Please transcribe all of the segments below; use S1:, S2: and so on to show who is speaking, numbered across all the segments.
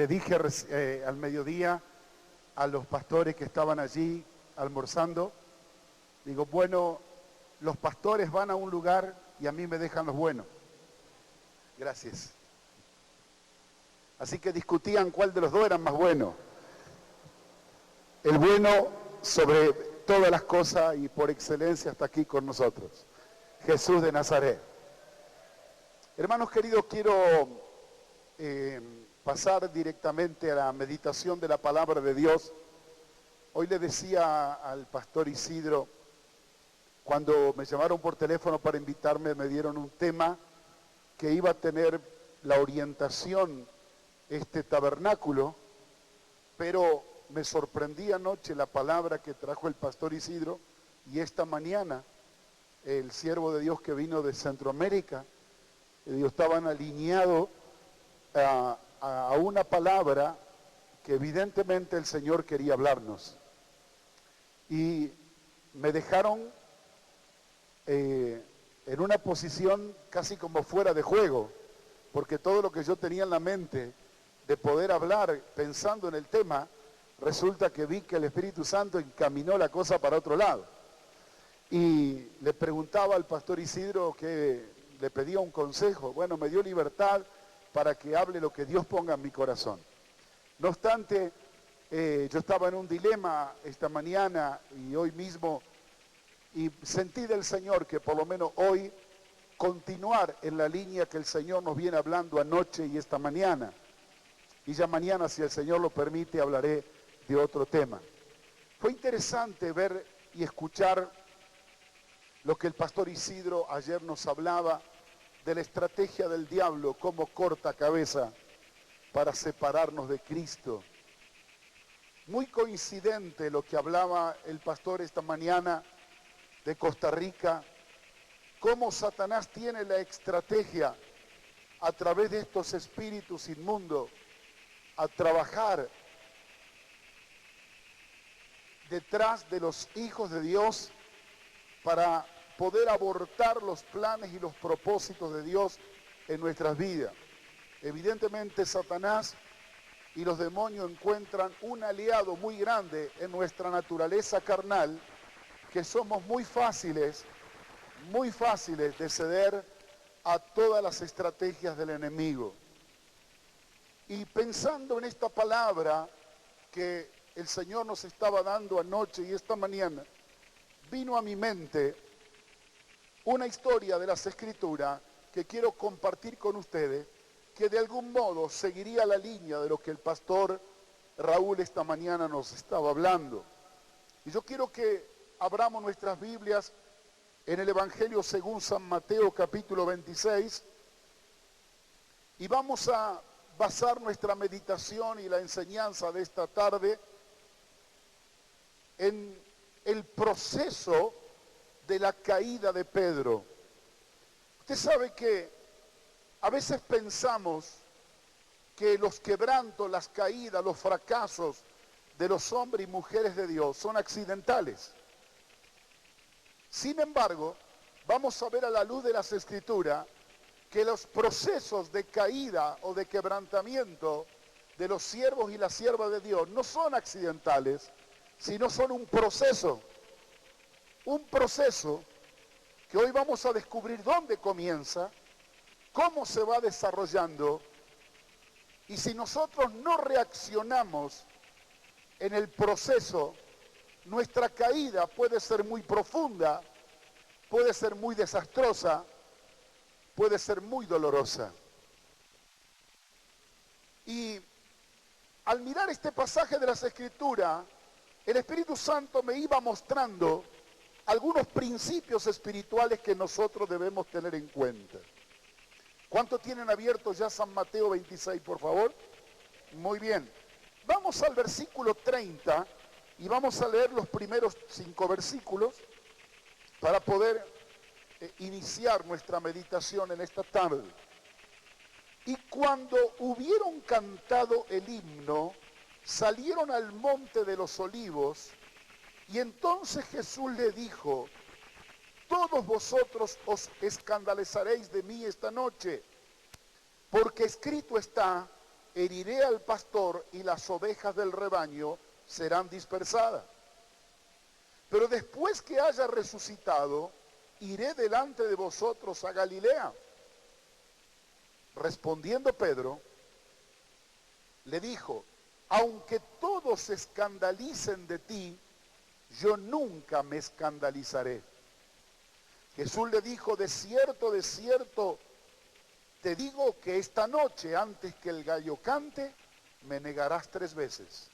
S1: Le dije al mediodía a los pastores que estaban allí almorzando, digo, bueno, los pastores van a un lugar y a mí me dejan los buenos. Gracias. Así que discutían cuál de los dos era más bueno. El bueno sobre todas las cosas y por excelencia está aquí con nosotros. Jesús de Nazaret. Hermanos queridos, quiero pasar directamente a la meditación de la palabra de Dios. Hoy le decía al pastor Isidro, cuando me llamaron por teléfono para invitarme, me dieron un tema que iba a tener la orientación este tabernáculo, pero me sorprendí anoche la palabra que trajo el pastor Isidro y esta mañana el siervo de Dios que vino de Centroamérica, estaban alineados a una palabra que evidentemente el Señor quería hablarnos. Y me dejaron en una posición casi como fuera de juego, porque todo lo que yo tenía en la mente de poder hablar pensando en el tema, resulta que vi que el Espíritu Santo encaminó la cosa para otro lado. Y le preguntaba al pastor Isidro que le pedía un consejo. Bueno, me dio libertad para que hable lo que Dios ponga en mi corazón. No obstante, yo estaba en un dilema esta mañana y hoy mismo, y sentí del Señor que por lo menos hoy continuar en la línea que el Señor nos viene hablando anoche y esta mañana. Y ya mañana, si el Señor lo permite, hablaré de otro tema. Fue interesante ver y escuchar lo que el pastor Isidro ayer nos hablaba de la estrategia del diablo, cómo corta cabeza para separarnos de Cristo. Muy coincidente lo que hablaba el pastor esta mañana de Costa Rica, cómo Satanás tiene la estrategia a través de estos espíritus inmundos a trabajar detrás de los hijos de Dios para poder abortar los planes y los propósitos de Dios en nuestras vidas. Evidentemente Satanás y los demonios encuentran un aliado muy grande en nuestra naturaleza carnal, que somos muy fáciles de ceder a todas las estrategias del enemigo. Y pensando en esta palabra que el Señor nos estaba dando anoche y esta mañana, vino a mi mente una historia de las Escrituras que quiero compartir con ustedes, que de algún modo seguiría la línea de lo que el pastor Raúl esta mañana nos estaba hablando. Y yo quiero que abramos nuestras Biblias en el Evangelio según San Mateo capítulo 26 y vamos a basar nuestra meditación y la enseñanza de esta tarde en el proceso de la caída de Pedro. Usted sabe que a veces pensamos que los quebrantos, las caídas, los fracasos de los hombres y mujeres de Dios son accidentales. Sin embargo, vamos a ver a la luz de las Escrituras que los procesos de caída o de quebrantamiento de los siervos y las siervas de Dios no son accidentales, sino son un proceso que hoy vamos a descubrir dónde comienza, cómo se va desarrollando, y si nosotros no reaccionamos en el proceso, nuestra caída puede ser muy profunda, puede ser muy desastrosa, puede ser muy dolorosa. Y al mirar este pasaje de las Escrituras, el Espíritu Santo me iba mostrando algunos principios espirituales que nosotros debemos tener en cuenta. ¿Cuántos tienen abierto ya San Mateo 26, por favor? Muy bien. Vamos al versículo 30 y vamos a leer los primeros 5 versículos para poder iniciar nuestra meditación en esta tarde. Y cuando hubieron cantado el himno, salieron al monte de los olivos, y entonces Jesús le dijo: todos vosotros os escandalizaréis de mí esta noche, porque escrito está, heriré al pastor y las ovejas del rebaño serán dispersadas. Pero después que haya resucitado, iré delante de vosotros a Galilea. Respondiendo Pedro, le dijo, aunque todos se escandalicen de ti, yo nunca me escandalizaré. Jesús le dijo, de cierto, te digo que esta noche, antes que el gallo cante, me negarás 3 veces.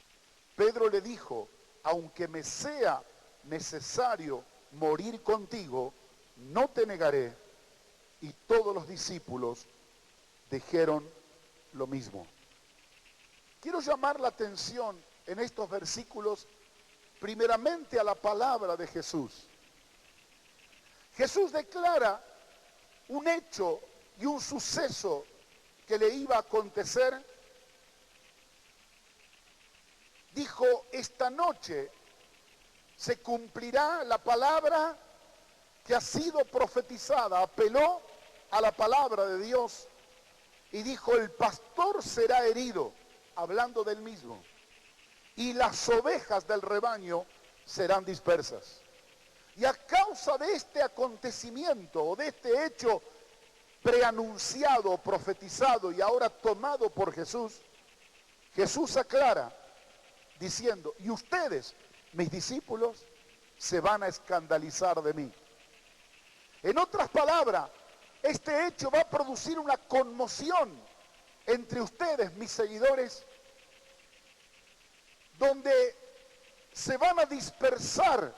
S1: Pedro le dijo, aunque me sea necesario morir contigo, no te negaré. Y todos los discípulos dijeron lo mismo. Quiero llamar la atención en estos versículos primeramente a la palabra de Jesús. Jesús declara un hecho y un suceso que le iba a acontecer. Dijo, esta noche se cumplirá la palabra que ha sido profetizada. Apeló a la palabra de Dios y dijo, el pastor será herido, hablando del mismo, y las ovejas del rebaño serán dispersas. Y a causa de este acontecimiento o de este hecho preanunciado, profetizado y ahora tomado por Jesús, Jesús aclara diciendo, y ustedes, mis discípulos, se van a escandalizar de mí. En otras palabras, este hecho va a producir una conmoción entre ustedes, mis seguidores, donde se van a dispersar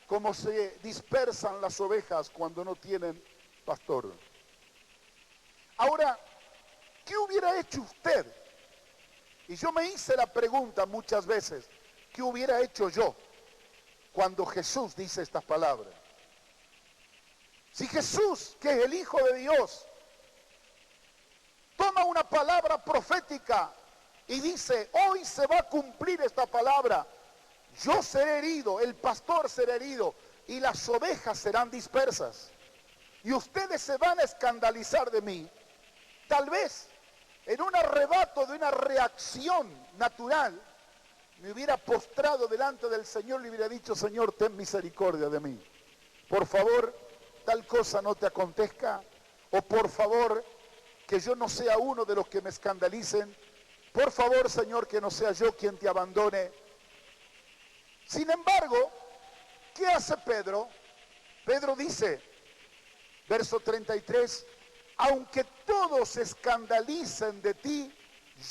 S1: como se dispersan las ovejas cuando no tienen pastor. Ahora, ¿qué hubiera hecho usted? Y yo me hice la pregunta muchas veces, ¿qué hubiera hecho yo cuando Jesús dice estas palabras? Si Jesús, que es el Hijo de Dios, toma una palabra profética y dice, hoy se va a cumplir esta palabra, yo seré herido, el pastor será herido y las ovejas serán dispersas. Y ustedes se van a escandalizar de mí. Tal vez en un arrebato de una reacción natural me hubiera postrado delante del Señor y le hubiera dicho, Señor, ten misericordia de mí. Por favor, tal cosa no te acontezca. O por favor, que yo no sea uno de los que me escandalicen. Por favor, Señor, que no sea yo quien te abandone. Sin embargo, ¿qué hace Pedro? Pedro dice, verso 33, aunque todos se escandalicen de ti,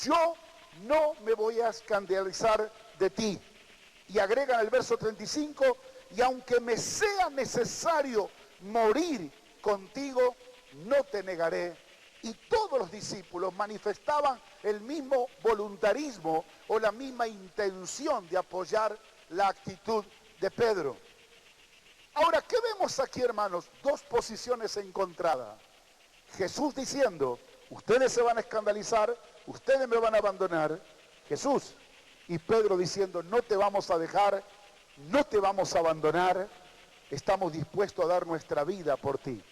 S1: yo no me voy a escandalizar de ti. Y agrega en el verso 35, y aunque me sea necesario morir contigo, no te negaré. Y todos los discípulos manifestaban el mismo voluntarismo o la misma intención de apoyar la actitud de Pedro. Ahora, ¿qué vemos aquí, hermanos? 2 posiciones encontradas. Jesús diciendo, ustedes se van a escandalizar, ustedes me van a abandonar. Jesús. Y Pedro diciendo, no te vamos a dejar, no te vamos a abandonar, estamos dispuestos a dar nuestra vida por ti.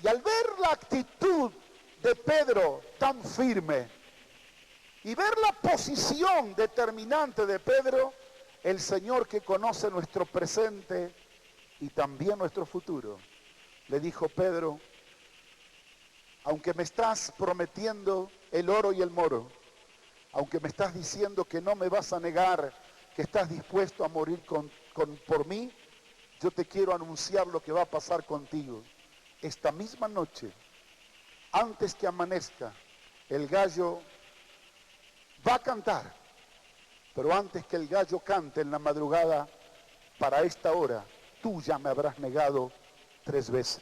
S1: Y al ver la actitud de Pedro tan firme y ver la posición determinante de Pedro, el Señor que conoce nuestro presente y también nuestro futuro, le dijo, Pedro, aunque me estás prometiendo el oro y el moro, aunque me estás diciendo que no me vas a negar, que estás dispuesto a morir por mí, yo te quiero anunciar lo que va a pasar contigo. Esta misma noche, antes que amanezca, el gallo va a cantar, pero antes que el gallo cante en la madrugada, para esta hora, tú ya me habrás negado 3 veces.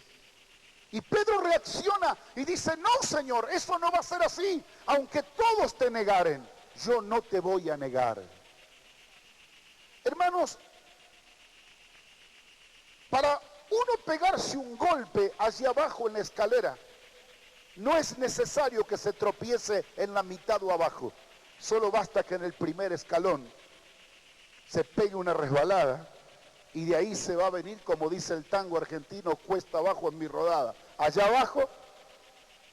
S1: Y Pedro reacciona y dice, no, Señor, eso no va a ser así. Aunque todos te negaren, yo no te voy a negar. Hermanos, para uno pegarse un golpe hacia abajo en la escalera, no es necesario que se tropiece en la mitad o abajo. Solo basta que en el primer escalón se pegue una resbalada y de ahí se va a venir, como dice el tango argentino, cuesta abajo en mi rodada. Allá abajo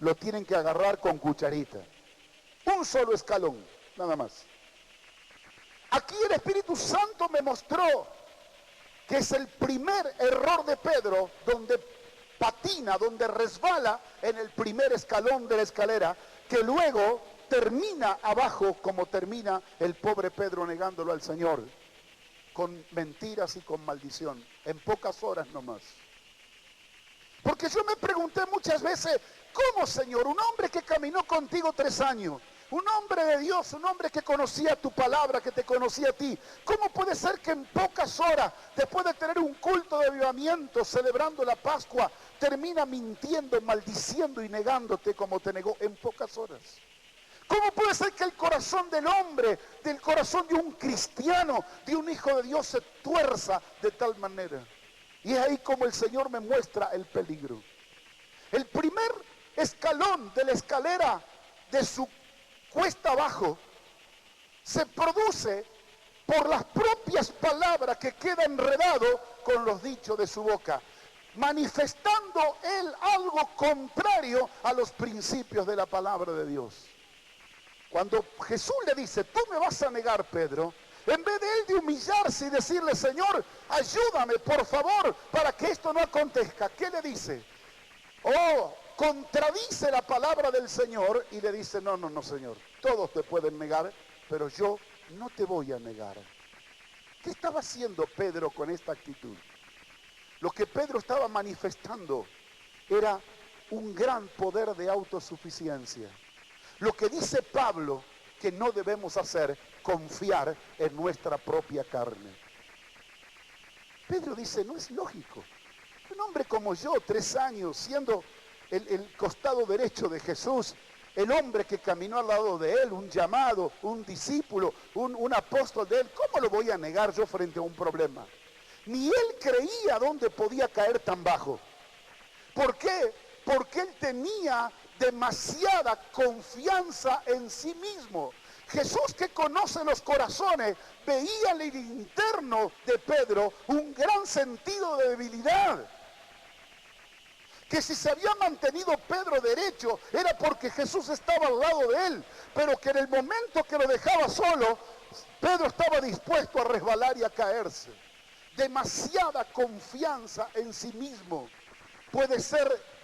S1: lo tienen que agarrar con cucharita. Un solo escalón, nada más. Aquí el Espíritu Santo me mostró que es el primer error de Pedro, donde patina, donde resbala en el primer escalón de la escalera, que luego termina abajo como termina el pobre Pedro negándolo al Señor, con mentiras y con maldición, en pocas horas nomás. Porque yo me pregunté muchas veces, ¿cómo, Señor? Un hombre que caminó contigo 3 años, un hombre de Dios, un hombre que conocía tu palabra, que te conocía a ti, ¿cómo puede ser que en pocas horas, después de tener un culto de avivamiento, celebrando la Pascua, termina mintiendo, maldiciendo y negándote como te negó en pocas horas? ¿Cómo puede ser que el corazón del hombre, del corazón de un cristiano, de un hijo de Dios se tuerza de tal manera? Y es ahí como el Señor me muestra el peligro. El primer escalón de la escalera de su cuesta abajo se produce por las propias palabras que queda enredado con los dichos de su boca, manifestando él algo contrario a los principios de la palabra de Dios. Cuando Jesús le dice, tú me vas a negar, Pedro, en vez de él de humillarse y decirle, Señor, ayúdame, por favor, para que esto no acontezca, ¿qué le dice? Contradice la palabra del Señor y le dice, no, Señor, todos te pueden negar, pero yo no te voy a negar. ¿Qué estaba haciendo Pedro con esta actitud? Lo que Pedro estaba manifestando era un gran poder de autosuficiencia. Lo que dice Pablo que no debemos hacer, confiar en nuestra propia carne. Pedro dice, no es lógico. Un hombre como yo, 3 años, siendo el costado derecho de Jesús, el hombre que caminó al lado de él, un llamado, un discípulo, un apóstol de él, ¿cómo lo voy a negar yo frente a un problema? Ni él creía dónde podía caer tan bajo. ¿Por qué? Porque él tenía demasiada confianza en sí mismo. Jesús, que conoce los corazones, veía en el interno de Pedro un gran sentido de debilidad. Que si se había mantenido Pedro derecho era porque Jesús estaba al lado de él, pero que en el momento que lo dejaba solo, Pedro estaba dispuesto a resbalar y a caerse. Demasiada confianza en sí mismo puede ser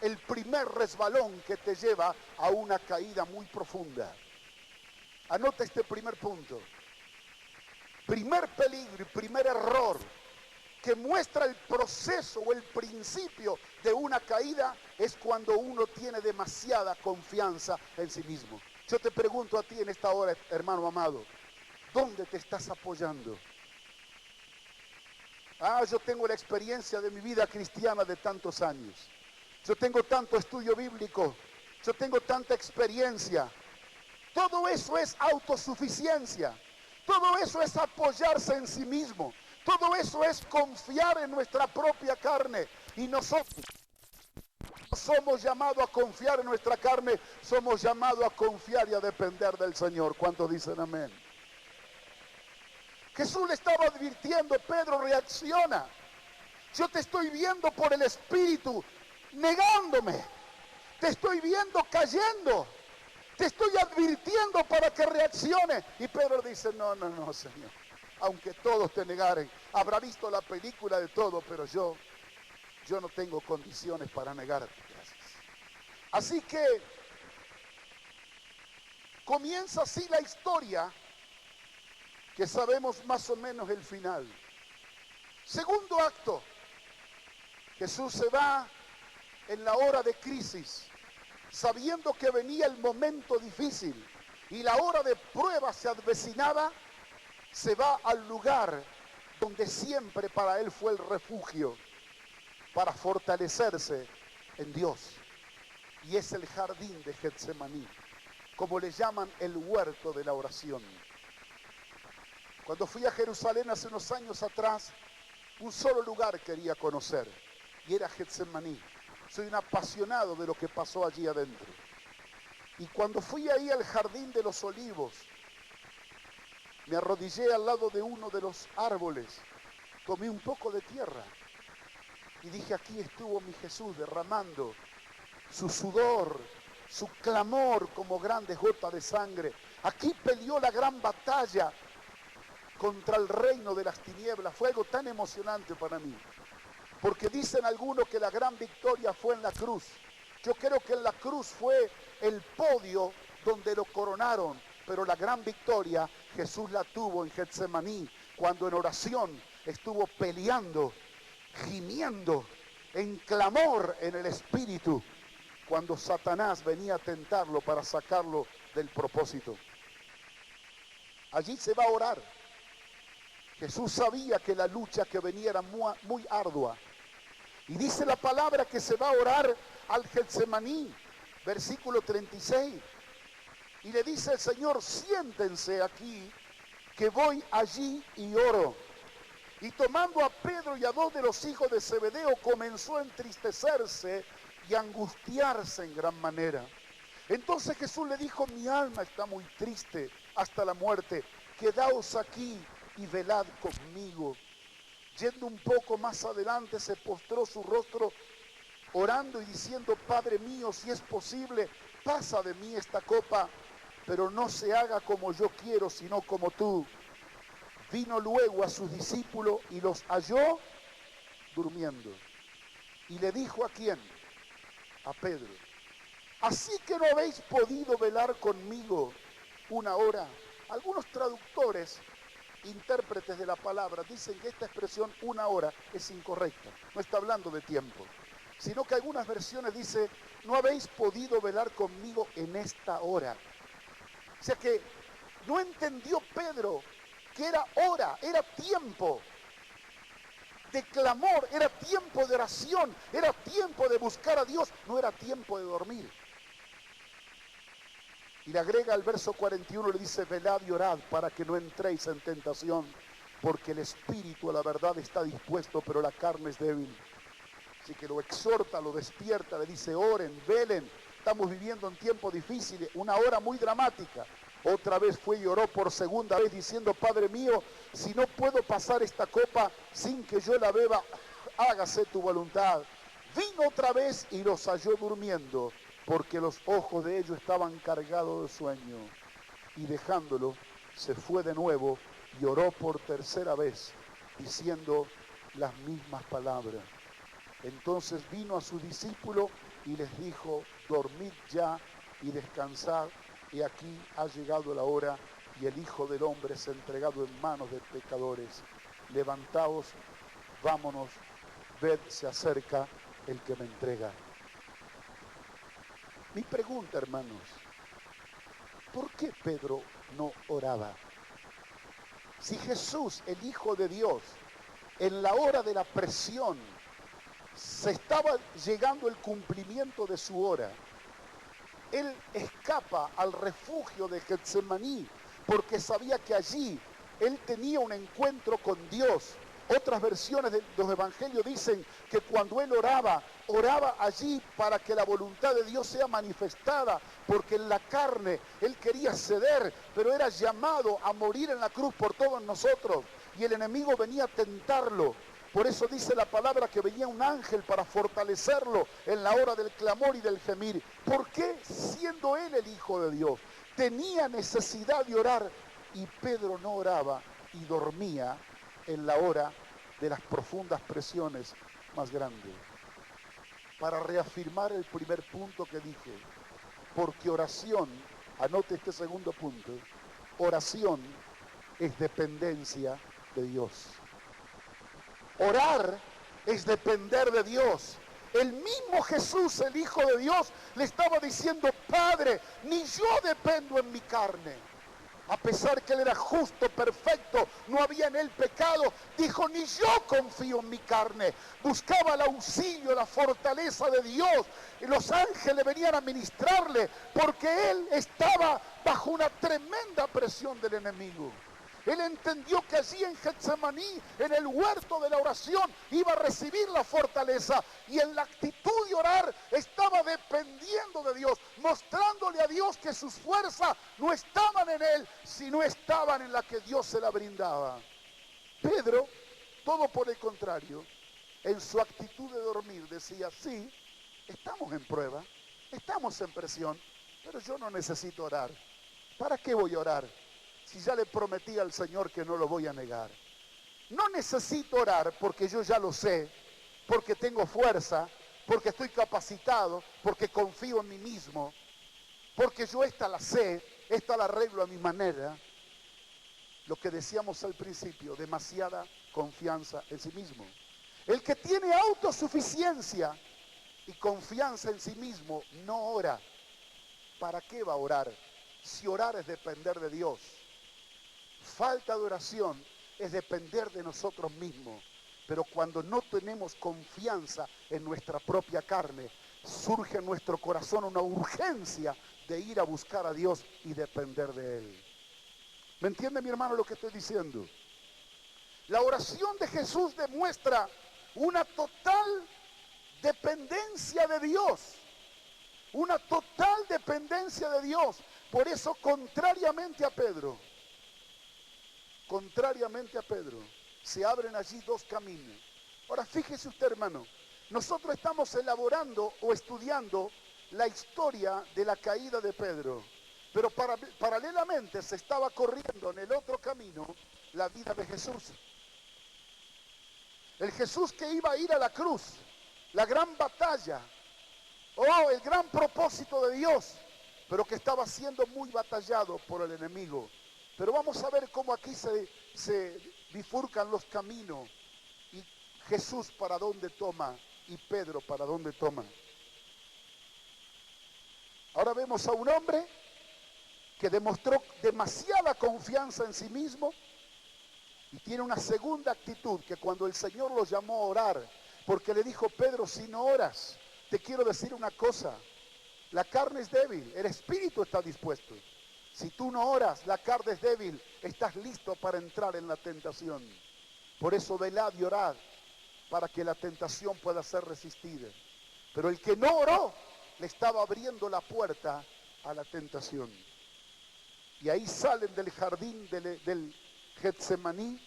S1: el primer resbalón que te lleva a una caída muy profunda. Anota este primer punto. Primer peligro y primer error que muestra el proceso o el principio de una caída es cuando uno tiene demasiada confianza en sí mismo. Yo te pregunto a ti en esta hora, hermano amado, ¿dónde te estás apoyando? Yo tengo la experiencia de mi vida cristiana de tantos años. Yo tengo tanto estudio bíblico, yo tengo tanta experiencia. Todo eso es autosuficiencia, todo eso es apoyarse en sí mismo, todo eso es confiar en nuestra propia carne. Y nosotros no somos llamados a confiar en nuestra carne, somos llamados a confiar y a depender del Señor. ¿Cuántos dicen amén? Jesús le estaba advirtiendo, Pedro, reacciona. Yo te estoy viendo por el Espíritu negándome, te estoy viendo cayendo, te estoy advirtiendo para que reaccione. Y Pedro dice, no, Señor, aunque todos te negaren, habrá visto la película de todo, pero yo no tengo condiciones para negarte. Gracias. Así que comienza así la historia, que sabemos más o menos el final. Segundo acto, Jesús se va en la hora de crisis, sabiendo que venía el momento difícil y la hora de prueba se avecinaba, se va al lugar donde siempre para él fue el refugio para fortalecerse en Dios. Y es el jardín de Getsemaní, como le llaman el huerto de la oración. Cuando fui a Jerusalén hace unos años atrás, un solo lugar quería conocer, y era Getsemaní. Soy un apasionado de lo que pasó allí adentro. Y cuando fui ahí al Jardín de los Olivos, me arrodillé al lado de uno de los árboles, tomé un poco de tierra y dije, aquí estuvo mi Jesús derramando su sudor, su clamor como grandes gotas de sangre. Aquí peleó la gran batalla contra el reino de las tinieblas. Fue algo tan emocionante para mí, porque dicen algunos que la gran victoria fue en la cruz. Yo creo que en la cruz fue el podio donde lo coronaron, pero la gran victoria Jesús la tuvo en Getsemaní, cuando en oración estuvo peleando, gimiendo, en clamor en el Espíritu, cuando Satanás venía a tentarlo para sacarlo del propósito. Allí se va a orar. Jesús sabía que la lucha que venía era muy ardua. Y dice la palabra que se va a orar al Getsemaní, versículo 36. Y le dice el Señor, siéntense aquí, que voy allí y oro. Y tomando a Pedro y a 2 de los hijos de Zebedeo, comenzó a entristecerse y a angustiarse en gran manera. Entonces Jesús le dijo, mi alma está muy triste hasta la muerte, quedaos aquí y velad conmigo. Yendo un poco más adelante, se postró su rostro orando y diciendo, Padre mío, si es posible, pasa de mí esta copa, pero no se haga como yo quiero, sino como tú. Vino luego a sus discípulos y los halló durmiendo. Y le dijo, ¿a quién? A Pedro. Así que no habéis podido velar conmigo una hora. Algunos traductores, intérpretes de la palabra, dicen que esta expresión una hora es incorrecta. No está hablando de tiempo, sino que algunas versiones dicen, no habéis podido velar conmigo en esta hora. O sea que no entendió Pedro que era hora, era tiempo de clamor, era tiempo de oración, era tiempo de buscar a Dios, no era tiempo de dormir. Y le agrega al verso 41, le dice, velad y orad para que no entréis en tentación, porque el espíritu a la verdad está dispuesto, pero la carne es débil. Así que lo exhorta, lo despierta, le dice, oren, velen. Estamos viviendo en tiempos difíciles, una hora muy dramática. Otra vez fue y oró por segunda vez diciendo, Padre mío, si no puedo pasar esta copa sin que yo la beba, hágase tu voluntad. Vino otra vez y los halló durmiendo, porque los ojos de ellos estaban cargados de sueño. Y dejándolo, se fue de nuevo y oró por tercera vez, diciendo las mismas palabras. Entonces vino a sus discípulos y les dijo, dormid ya y descansad, y aquí ha llegado la hora, y el Hijo del Hombre es entregado en manos de pecadores. Levantaos, vámonos, ved, se acerca el que me entrega. Mi pregunta, hermanos, ¿por qué Pedro no oraba? Si Jesús, el Hijo de Dios, en la hora de la presión, se estaba llegando el cumplimiento de su hora, él escapa al refugio de Getsemaní porque sabía que allí él tenía un encuentro con Dios. Otras versiones de los evangelios dicen que cuando él oraba allí para que la voluntad de Dios sea manifestada, porque en la carne él quería ceder, pero era llamado a morir en la cruz por todos nosotros, y el enemigo venía a tentarlo. Por eso dice la palabra que venía un ángel para fortalecerlo en la hora del clamor y del gemir. ¿Por qué, siendo él el Hijo de Dios, tenía necesidad de orar y Pedro no oraba y dormía en la hora de las profundas presiones más grandes? Para reafirmar el primer punto que dije, porque oración, anote este segundo punto, oración es dependencia de Dios. Orar es depender de Dios. El mismo Jesús, el Hijo de Dios, le estaba diciendo, Padre, ni yo dependo en mi carne. A pesar que él era justo, perfecto, no había en él pecado, dijo, ni yo confío en mi carne. Buscaba el auxilio, la fortaleza de Dios. Y los ángeles venían a ministrarle, porque él estaba bajo una tremenda presión del enemigo. Él entendió que allí en Getsemaní, en el huerto de la oración, iba a recibir la fortaleza, y en la actitud de orar estaba dependiendo de Dios, mostrándole a Dios que sus fuerzas no estaban en él, sino estaban en la que Dios se la brindaba. Pedro, todo por el contrario, en su actitud de dormir decía, sí, estamos en prueba, Estamos en presión, pero yo no necesito orar. ¿Para qué voy a orar? Si ya le prometí al Señor que no lo voy a negar. No necesito orar porque yo ya lo sé, porque tengo fuerza, porque estoy capacitado, porque confío en mí mismo, porque yo esta la sé, esta la arreglo a mi manera. Lo que decíamos al principio, demasiada confianza en sí mismo. El que tiene autosuficiencia y confianza en sí mismo no ora. ¿Para qué va a orar? Si orar es depender de Dios. Falta de oración es depender de nosotros mismos. Pero cuando no tenemos confianza en nuestra propia carne, surge en nuestro corazón una urgencia de ir a buscar a Dios y depender de Él. ¿Me entiende, mi hermano, lo que estoy diciendo? La oración de Jesús demuestra una total dependencia de Dios. Una total dependencia de Dios. Por eso, contrariamente a Pedro, se abren allí dos caminos. Ahora, fíjese usted, hermano, nosotros estamos elaborando o estudiando la historia de la caída de Pedro, pero paralelamente se estaba corriendo en el otro camino la vida de Jesús. El Jesús que iba a ir a la cruz, la gran batalla, el gran propósito de Dios, pero que estaba siendo muy batallado por el enemigo. Pero vamos a ver cómo aquí se bifurcan los caminos y Jesús para dónde toma y Pedro para dónde toma. Ahora vemos a un hombre que demostró demasiada confianza en sí mismo y tiene una segunda actitud, que cuando el Señor lo llamó a orar, porque le dijo: Pedro, si no oras, te quiero decir una cosa, la carne es débil, el espíritu está dispuesto. Si tú no oras, la carne es débil, estás listo para entrar en la tentación. Por eso velad y orad, para que la tentación pueda ser resistida. Pero el que no oró, le estaba abriendo la puerta a la tentación. Y ahí salen del jardín del Getsemaní,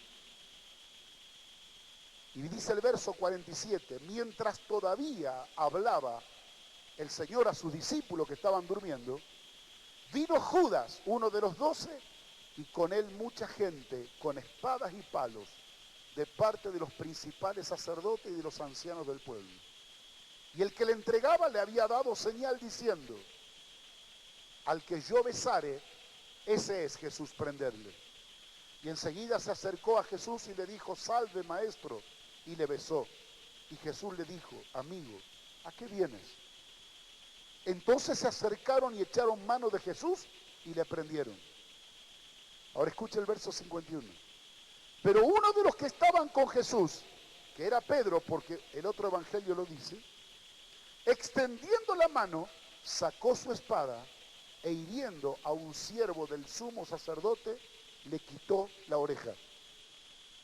S1: y dice el verso 47, mientras todavía hablaba el Señor a sus discípulos que estaban durmiendo, vino Judas, uno de los 12, y con él mucha gente con espadas y palos, de parte de los principales sacerdotes y de los ancianos del pueblo. Y el que le entregaba le había dado señal diciendo: al que yo besare, ese es Jesús, prenderle. Y enseguida se acercó a Jesús y le dijo: salve, maestro, y le besó. Y Jesús le dijo: amigo, ¿a qué vienes? Entonces se acercaron y echaron mano de Jesús y le prendieron. Ahora escucha el verso 51. Pero uno de los que estaban con Jesús, que era Pedro, porque el otro evangelio lo dice, extendiendo la mano, sacó su espada e hiriendo a un siervo del sumo sacerdote, le quitó la oreja.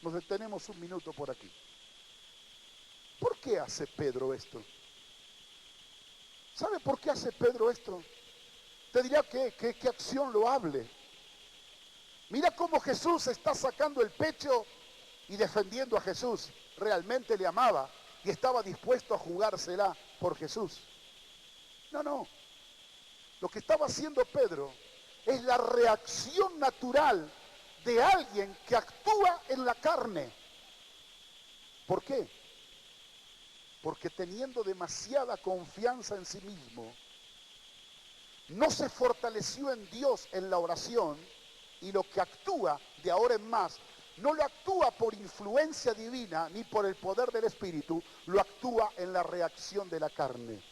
S1: Nos detenemos un minuto por aquí. ¿Por qué hace Pedro esto? ¿Sabe por qué hace Pedro esto? Te dirá que acción loable. Mira cómo Jesús está sacando el pecho y defendiendo a Jesús. Realmente le amaba y estaba dispuesto a jugársela por Jesús. No. Lo que estaba haciendo Pedro es la reacción natural de alguien que actúa en la carne. ¿Por qué? Porque teniendo demasiada confianza en sí mismo, no se fortaleció en Dios en la oración, y lo que actúa de ahora en más, no lo actúa por influencia divina ni por el poder del Espíritu, lo actúa en la reacción de la carne.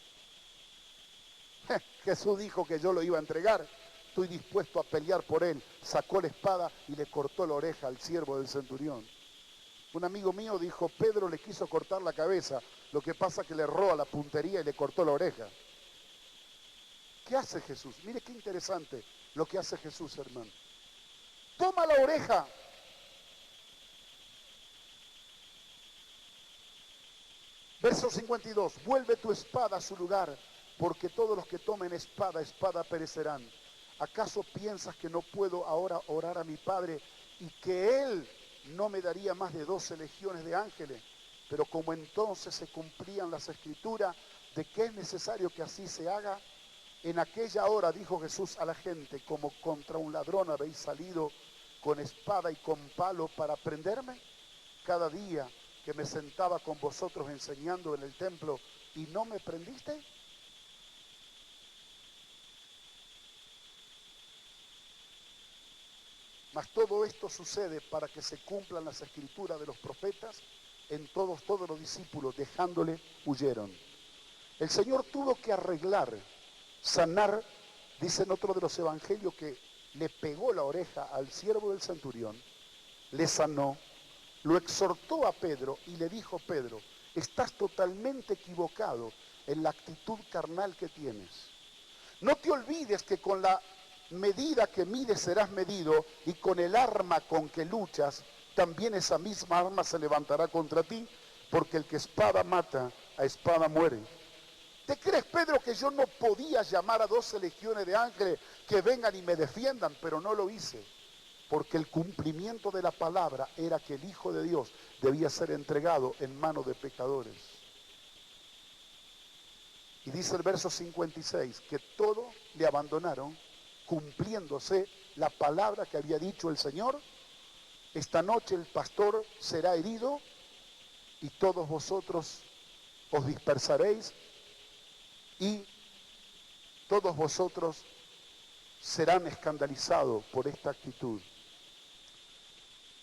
S1: Jesús dijo que yo lo iba a entregar, estoy dispuesto a pelear por él. Sacó la espada y le cortó la oreja al siervo del centurión. Un amigo mío dijo: Pedro le quiso cortar la cabeza, lo que pasa que le erró a la puntería y le cortó la oreja. ¿Qué hace Jesús? Mire qué interesante lo que hace Jesús, hermano. Toma la oreja. Verso 52, vuelve tu espada a su lugar, porque todos los que tomen espada, espada perecerán. ¿Acaso piensas que no puedo ahora orar a mi Padre y que Él no me daría más de 12 legiones de ángeles? Pero como entonces se cumplían las escrituras de que es necesario que así se haga, En aquella hora dijo Jesús a la gente, como contra un ladrón habéis salido con espada y con palo para prenderme. Cada día que me sentaba con vosotros enseñando en el templo y no me prendiste. Mas todo esto sucede para que se cumplan las escrituras de los profetas. En todos los discípulos, dejándole, huyeron. El Señor tuvo que arreglar, sanar, dice en otro de los evangelios que le pegó la oreja al siervo del centurión, le sanó, lo exhortó a Pedro y le dijo: Pedro, estás totalmente equivocado en la actitud carnal que tienes. No te olvides que con la medida que mides serás medido, y con el arma con que luchas, también esa misma arma se levantará contra ti, porque el que espada mata, a espada muere. ¿Te crees, Pedro, que yo no podía llamar a 12 legiones de ángeles que vengan y me defiendan? Pero no lo hice, porque el cumplimiento de la palabra era que el Hijo de Dios debía ser entregado en manos de pecadores. Y dice el verso 56, que todo le abandonaron, cumpliéndose la palabra que había dicho el Señor: esta noche el pastor será herido y todos vosotros os dispersaréis y todos vosotros serán escandalizados por esta actitud.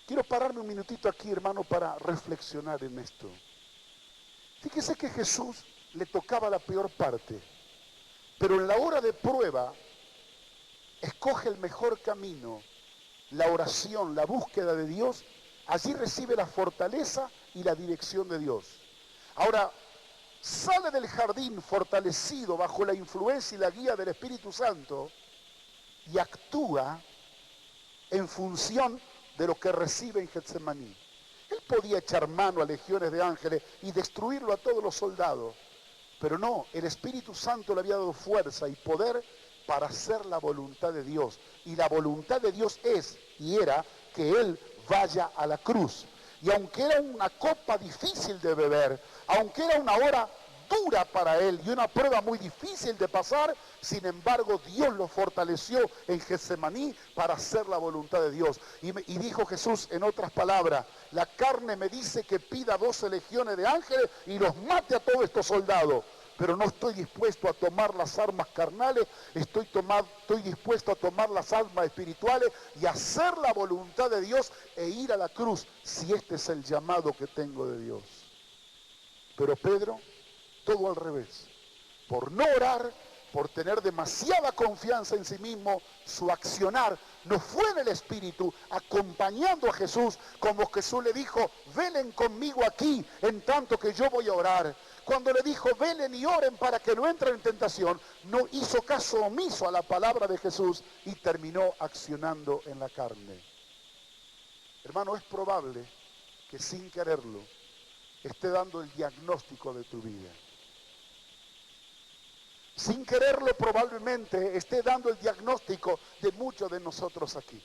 S1: Quiero pararme un minutito aquí, hermano, para reflexionar en esto. Fíjese que Jesús le tocaba la peor parte, pero en la hora de prueba escoge el mejor camino, la oración, la búsqueda de Dios. Allí recibe la fortaleza y la dirección de Dios. Ahora, sale del jardín fortalecido bajo la influencia y la guía del Espíritu Santo y actúa en función de lo que recibe en Getsemaní. Él podía echar mano a legiones de ángeles y destruirlo a todos los soldados, pero no, el Espíritu Santo le había dado fuerza y poder para hacer la voluntad de Dios. Y la voluntad de Dios es y era que Él vaya a la cruz. Y aunque era una copa difícil de beber, aunque era una hora dura para Él y una prueba muy difícil de pasar, sin embargo Dios lo fortaleció en Getsemaní para hacer la voluntad de Dios. Y dijo Jesús en otras palabras: la carne me dice que pida 12 legiones de ángeles y los mate a todos estos soldados, pero no estoy dispuesto a tomar las armas carnales, estoy dispuesto a tomar las armas espirituales y hacer la voluntad de Dios e ir a la cruz, si este es el llamado que tengo de Dios. Pero Pedro, todo al revés. Por no orar, por tener demasiada confianza en sí mismo, su accionar no fue en el Espíritu, acompañando a Jesús, como Jesús le dijo: velen conmigo aquí, en tanto que yo voy a orar. Cuando le dijo: velen y oren para que no entren en tentación, no hizo caso omiso a la palabra de Jesús y terminó accionando en la carne. Hermano, es probable que sin quererlo esté dando el diagnóstico de tu vida. Sin quererlo probablemente esté dando el diagnóstico de muchos de nosotros aquí.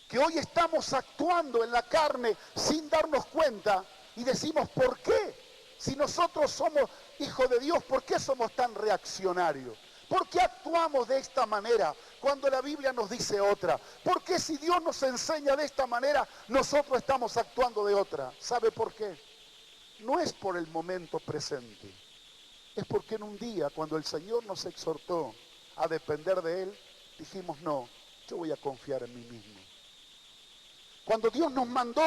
S1: Que hoy estamos actuando en la carne sin darnos cuenta y decimos: ¿por qué? Si nosotros somos hijos de Dios, ¿por qué somos tan reaccionarios? ¿Por qué actuamos de esta manera cuando la Biblia nos dice otra? ¿Por qué si Dios nos enseña de esta manera, nosotros estamos actuando de otra? ¿Sabe por qué? No es por el momento presente. Es porque en un día, cuando el Señor nos exhortó a depender de Él, dijimos: no, yo voy a confiar en mí mismo. Cuando Dios nos mandó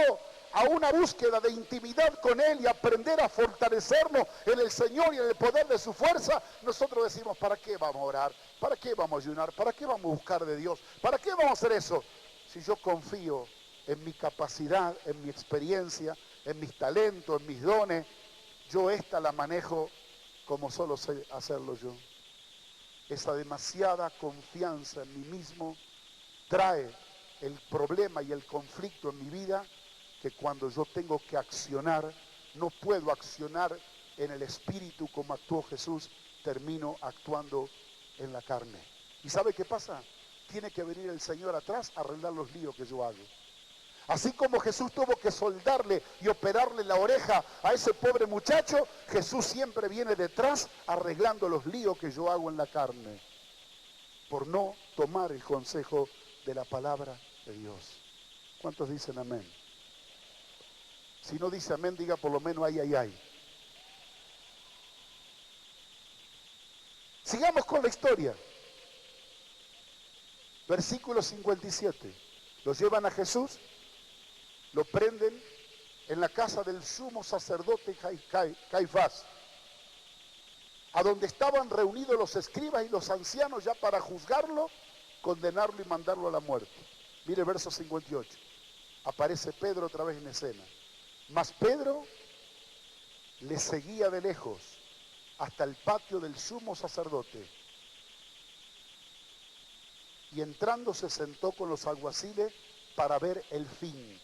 S1: a una búsqueda de intimidad con Él y aprender a fortalecernos en el Señor y en el poder de su fuerza, nosotros decimos: ¿para qué vamos a orar? ¿Para qué vamos a ayunar? ¿Para qué vamos a buscar de Dios? ¿Para qué vamos a hacer eso? Si yo confío en mi capacidad, en mi experiencia, en mis talentos, en mis dones, yo esta la manejo como solo sé hacerlo yo. Esa demasiada confianza en mí mismo trae el problema y el conflicto en mi vida, que cuando yo tengo que accionar, no puedo accionar en el Espíritu como actuó Jesús, termino actuando en la carne. ¿Y sabe qué pasa? Tiene que venir el Señor atrás a arreglar los líos que yo hago. Así como Jesús tuvo que soldarle y operarle la oreja a ese pobre muchacho, Jesús siempre viene detrás arreglando los líos que yo hago en la carne, por no tomar el consejo de la palabra de Dios. ¿Cuántos dicen amén? Si no dice amén, diga por lo menos ay, ay, ay. Sigamos con la historia. Versículo 57. Los llevan a Jesús, lo prenden en la casa del sumo sacerdote Caifás, a donde estaban reunidos los escribas y los ancianos ya para juzgarlo, condenarlo y mandarlo a la muerte. Mire el verso 58. Aparece Pedro otra vez en escena. Mas Pedro le seguía de lejos hasta el patio del sumo sacerdote. Y entrando se sentó con los alguaciles para ver el fin.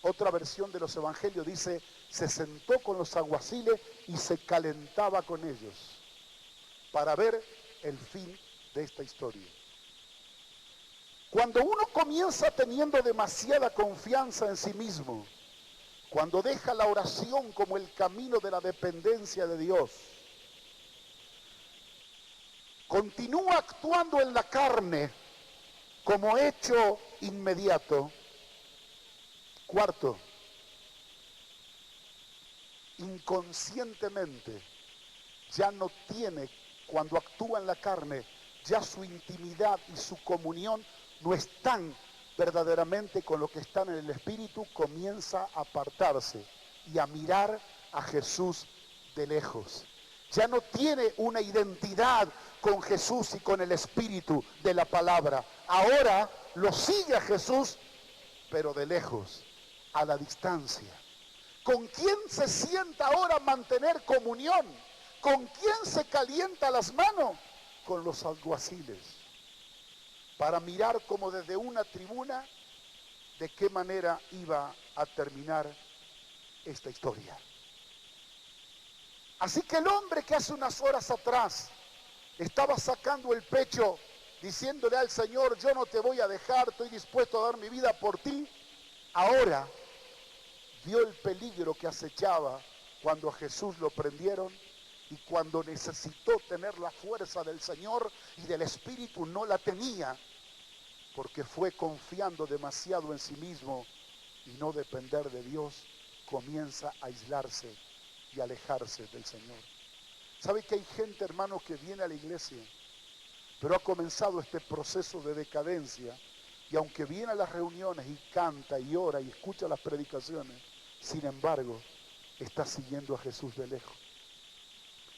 S1: Otra versión de los evangelios dice, se sentó con los alguaciles y se calentaba con ellos para ver el fin de esta historia. Cuando uno comienza teniendo demasiada confianza en sí mismo, cuando deja la oración como el camino de la dependencia de Dios, continúa actuando en la carne como hecho inmediato. Cuarto, inconscientemente ya no tiene, cuando actúa en la carne, ya su intimidad y su comunión no están verdaderamente con lo que están en el Espíritu, comienza a apartarse y a mirar a Jesús de lejos. Ya no tiene una identidad con Jesús y con el Espíritu de la palabra. Ahora lo sigue a Jesús, pero de lejos, a la distancia. ¿Con quién se sienta ahora a mantener comunión? ¿Con quién se calienta las manos? Con los alguaciles. Para mirar como desde una tribuna de qué manera iba a terminar esta historia. Así que el hombre que hace unas horas atrás estaba sacando el pecho diciéndole al Señor, yo no te voy a dejar, estoy dispuesto a dar mi vida por ti, ahora vio el peligro que acechaba cuando a Jesús lo prendieron y cuando necesitó tener la fuerza del Señor y del Espíritu no la tenía, porque fue confiando demasiado en sí mismo y no depender de Dios, comienza a aislarse y alejarse del Señor. ¿Sabe que hay gente, hermano, que viene a la iglesia, pero ha comenzado este proceso de decadencia, y aunque viene a las reuniones y canta y ora y escucha las predicaciones, sin embargo, está siguiendo a Jesús de lejos?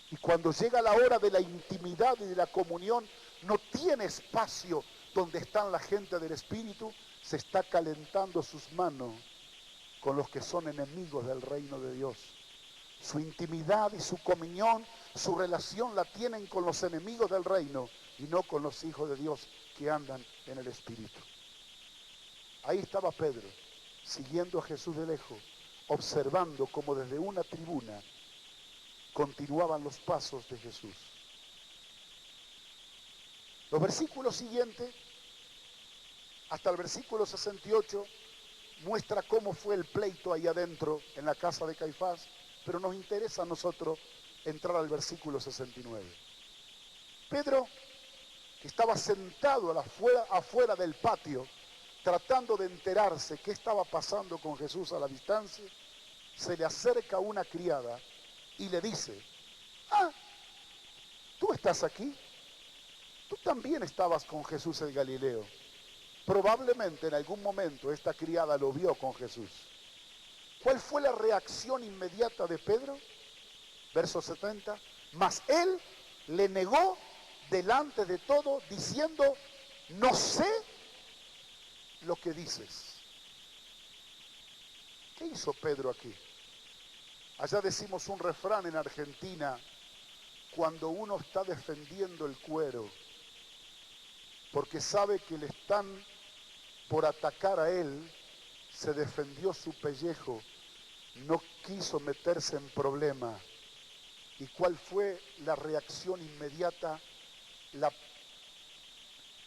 S1: Y cuando llega la hora de la intimidad y de la comunión, no tiene espacio donde están la gente del Espíritu, se está calentando sus manos con los que son enemigos del reino de Dios. Su intimidad y su comunión, su relación la tienen con los enemigos del reino y no con los hijos de Dios que andan en el Espíritu. Ahí estaba Pedro, siguiendo a Jesús de lejos, observando como desde una tribuna continuaban los pasos de Jesús. Los versículos siguientes, hasta el versículo 68, muestra cómo fue el pleito ahí adentro en la casa de Caifás, pero nos interesa a nosotros entrar al versículo 69. Pedro, que estaba sentado afuera del patio, tratando de enterarse qué estaba pasando con Jesús a la distancia, se le acerca una criada y le dice, ¿tú estás aquí? Tú también estabas con Jesús el Galileo. Probablemente en algún momento esta criada lo vio con Jesús. ¿Cuál fue la reacción inmediata de Pedro? Verso 70. Mas él le negó delante de todo, diciendo, no sé lo que dices. ¿Qué hizo Pedro aquí? Allá decimos un refrán en Argentina, cuando uno está defendiendo el cuero, porque sabe que le están por atacar a él, se defendió su pellejo, no quiso meterse en problema. ¿Y cuál fue la reacción inmediata?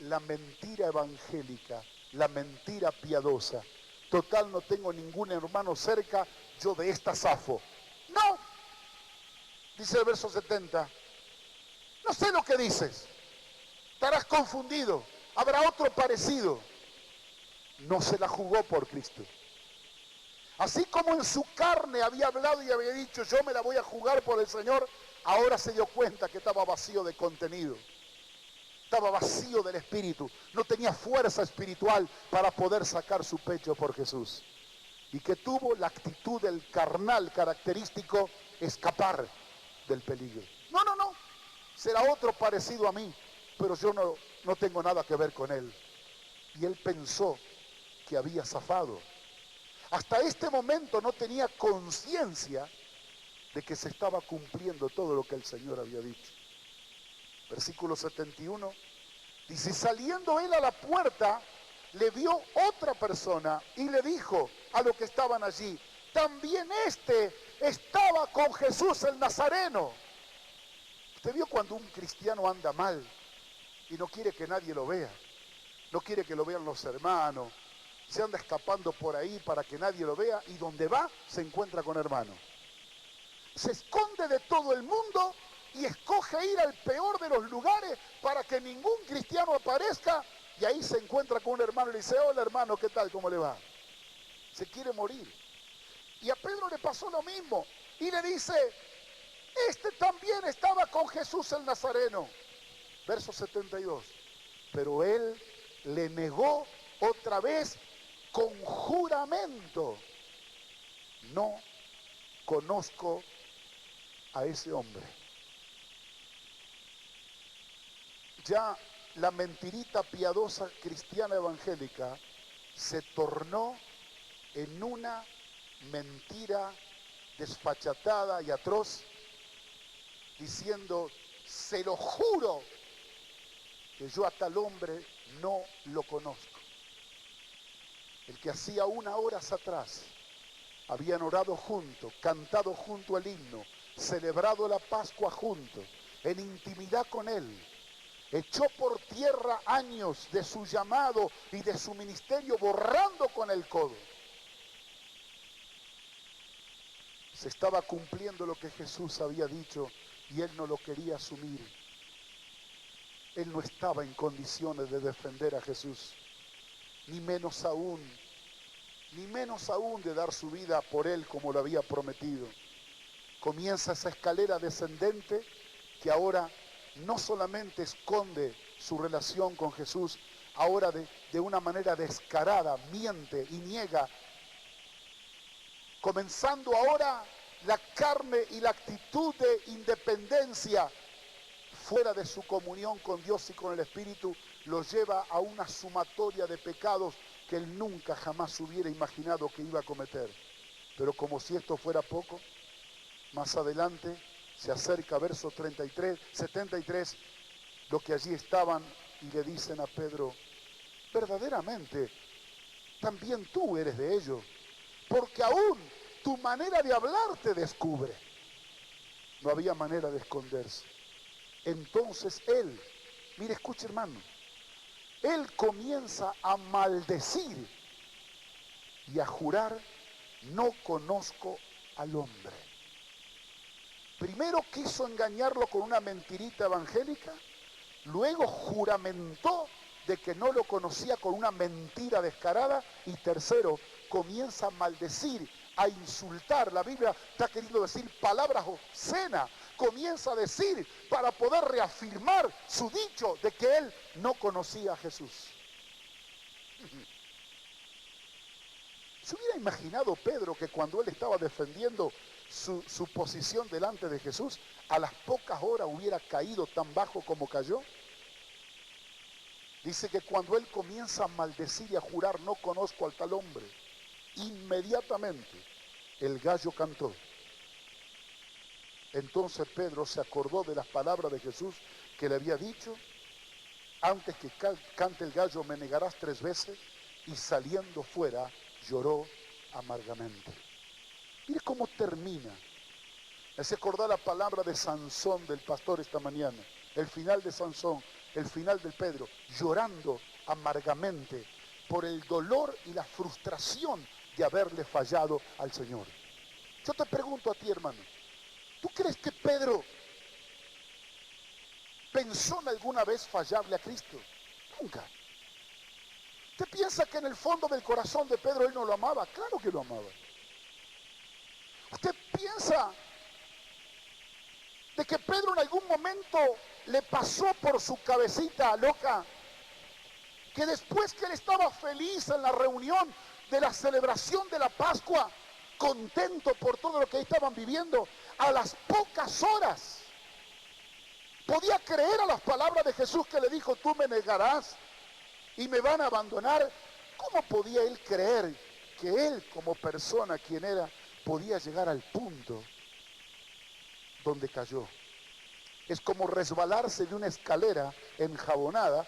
S1: La mentira evangélica, la mentira piadosa. Total, no tengo ningún hermano cerca, yo de esta zafo. No, dice el verso 70. No sé lo que dices. Estarás confundido. Habrá otro parecido. No se la jugó por Cristo. Así como en su carne había hablado y había dicho, yo me la voy a jugar por el Señor, ahora se dio cuenta que estaba vacío de contenido. Estaba vacío del espíritu. No tenía fuerza espiritual para poder sacar su pecho por Jesús. Y que tuvo la actitud del carnal característico, escapar del peligro. No. Será otro parecido a mí, pero yo no tengo nada que ver con él. Y él pensó que había zafado. Hasta este momento no tenía conciencia de que se estaba cumpliendo todo lo que el Señor había dicho. Versículo 71, dice, saliendo él a la puerta, le vio otra persona y le dijo a los que estaban allí, también este estaba con Jesús el Nazareno. Usted vio cuando un cristiano anda mal y no quiere que nadie lo vea, no quiere que lo vean los hermanos, se anda escapando por ahí para que nadie lo vea y donde va se encuentra con hermanos. Se esconde de todo el mundo y escoge ir al peor de los lugares para que ningún cristiano aparezca y ahí se encuentra con un hermano y le dice, hola hermano, ¿qué tal? ¿Cómo le va? Se quiere morir. Y a Pedro le pasó lo mismo y le dice, este también estaba con Jesús el Nazareno. Verso 72. Pero él le negó otra vez con juramento, no conozco a ese hombre. Ya la mentirita piadosa cristiana evangélica se tornó en una mentira desfachatada y atroz, diciendo, se lo juro que yo a tal hombre no lo conozco. El que hacía unas horas atrás habían orado juntos, cantado junto el himno, celebrado la Pascua juntos, en intimidad con él, echó por tierra años de su llamado y de su ministerio borrando con el codo. Se estaba cumpliendo lo que Jesús había dicho y él no lo quería asumir. Él no estaba en condiciones de defender a Jesús, ni menos aún de dar su vida por él como lo había prometido. Comienza esa escalera descendente que ahora no solamente esconde su relación con Jesús, ahora de una manera descarada, miente y niega, comenzando ahora la carne y la actitud de independencia fuera de su comunión con Dios y con el Espíritu, lo lleva a una sumatoria de pecados que él nunca jamás hubiera imaginado que iba a cometer. Pero como si esto fuera poco, más adelante se acerca verso 73, los que allí estaban y le dicen a Pedro, verdaderamente, también tú eres de ellos, porque aún tu manera de hablar te descubre. No había manera de esconderse. Entonces él, mire, escuche hermano, él comienza a maldecir y a jurar, no conozco al hombre. Primero quiso engañarlo con una mentirita evangélica, luego juramentó de que no lo conocía con una mentira descarada y tercero, comienza a maldecir, a insultar. La Biblia está queriendo decir palabras obscenas. Comienza a decir para poder reafirmar su dicho de que él no conocía a Jesús. ¿Se hubiera imaginado Pedro que cuando él estaba defendiendo su posición delante de Jesús, a las pocas horas hubiera caído tan bajo como cayó? Dice que cuando él comienza a maldecir y a jurar, no conozco al tal hombre, inmediatamente el gallo cantó. Entonces Pedro se acordó de las palabras de Jesús que le había dicho, antes que cante el gallo me negarás 3 veces, y saliendo fuera lloró amargamente. Mire cómo termina. Me hace acordar la palabra de Sansón del pastor esta mañana, el final de Sansón, el final de Pedro, llorando amargamente, por el dolor y la frustración de haberle fallado al Señor. Yo te pregunto a ti, hermano, ¿tú crees que Pedro pensó en alguna vez fallarle a Cristo? Nunca. ¿Usted piensa que en el fondo del corazón de Pedro él no lo amaba? Claro que lo amaba. ¿Usted piensa de que Pedro en algún momento le pasó por su cabecita loca que después que él estaba feliz en la reunión de la celebración de la Pascua, contento por todo lo que estaban viviendo, a las pocas horas podía creer a las palabras de Jesús que le dijo, tú me negarás y me van a abandonar? ¿Cómo podía él creer que él como persona, quien era, podía llegar al punto donde cayó? Es como resbalarse de una escalera enjabonada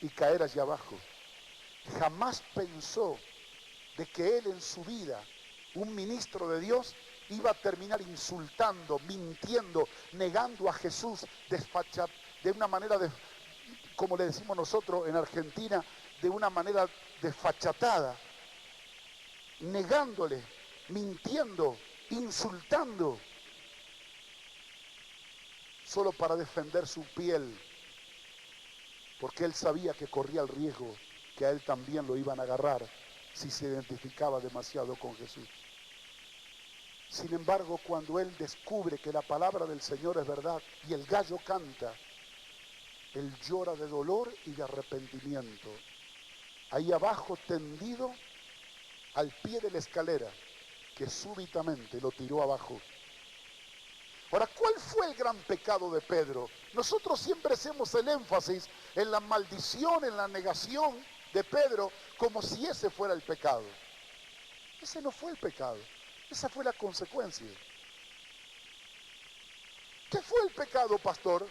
S1: y caer hacia abajo. Jamás pensó de que él en su vida, un ministro de Dios, iba a terminar insultando, mintiendo, negando a Jesús de una manera, como le decimos nosotros en Argentina, de una manera desfachatada, negándole, mintiendo, insultando, solo para defender su piel, porque él sabía que corría el riesgo que a él también lo iban a agarrar si se identificaba demasiado con Jesús. Sin embargo, cuando él descubre que la palabra del Señor es verdad y el gallo canta, él llora de dolor y de arrepentimiento. Ahí abajo, tendido al pie de la escalera, que súbitamente lo tiró abajo. Ahora, ¿cuál fue el gran pecado de Pedro? Nosotros siempre hacemos el énfasis en la maldición, en la negación de Pedro, como si ese fuera el pecado. Ese no fue el pecado, esa fue la consecuencia. ¿Qué fue el pecado, pastor?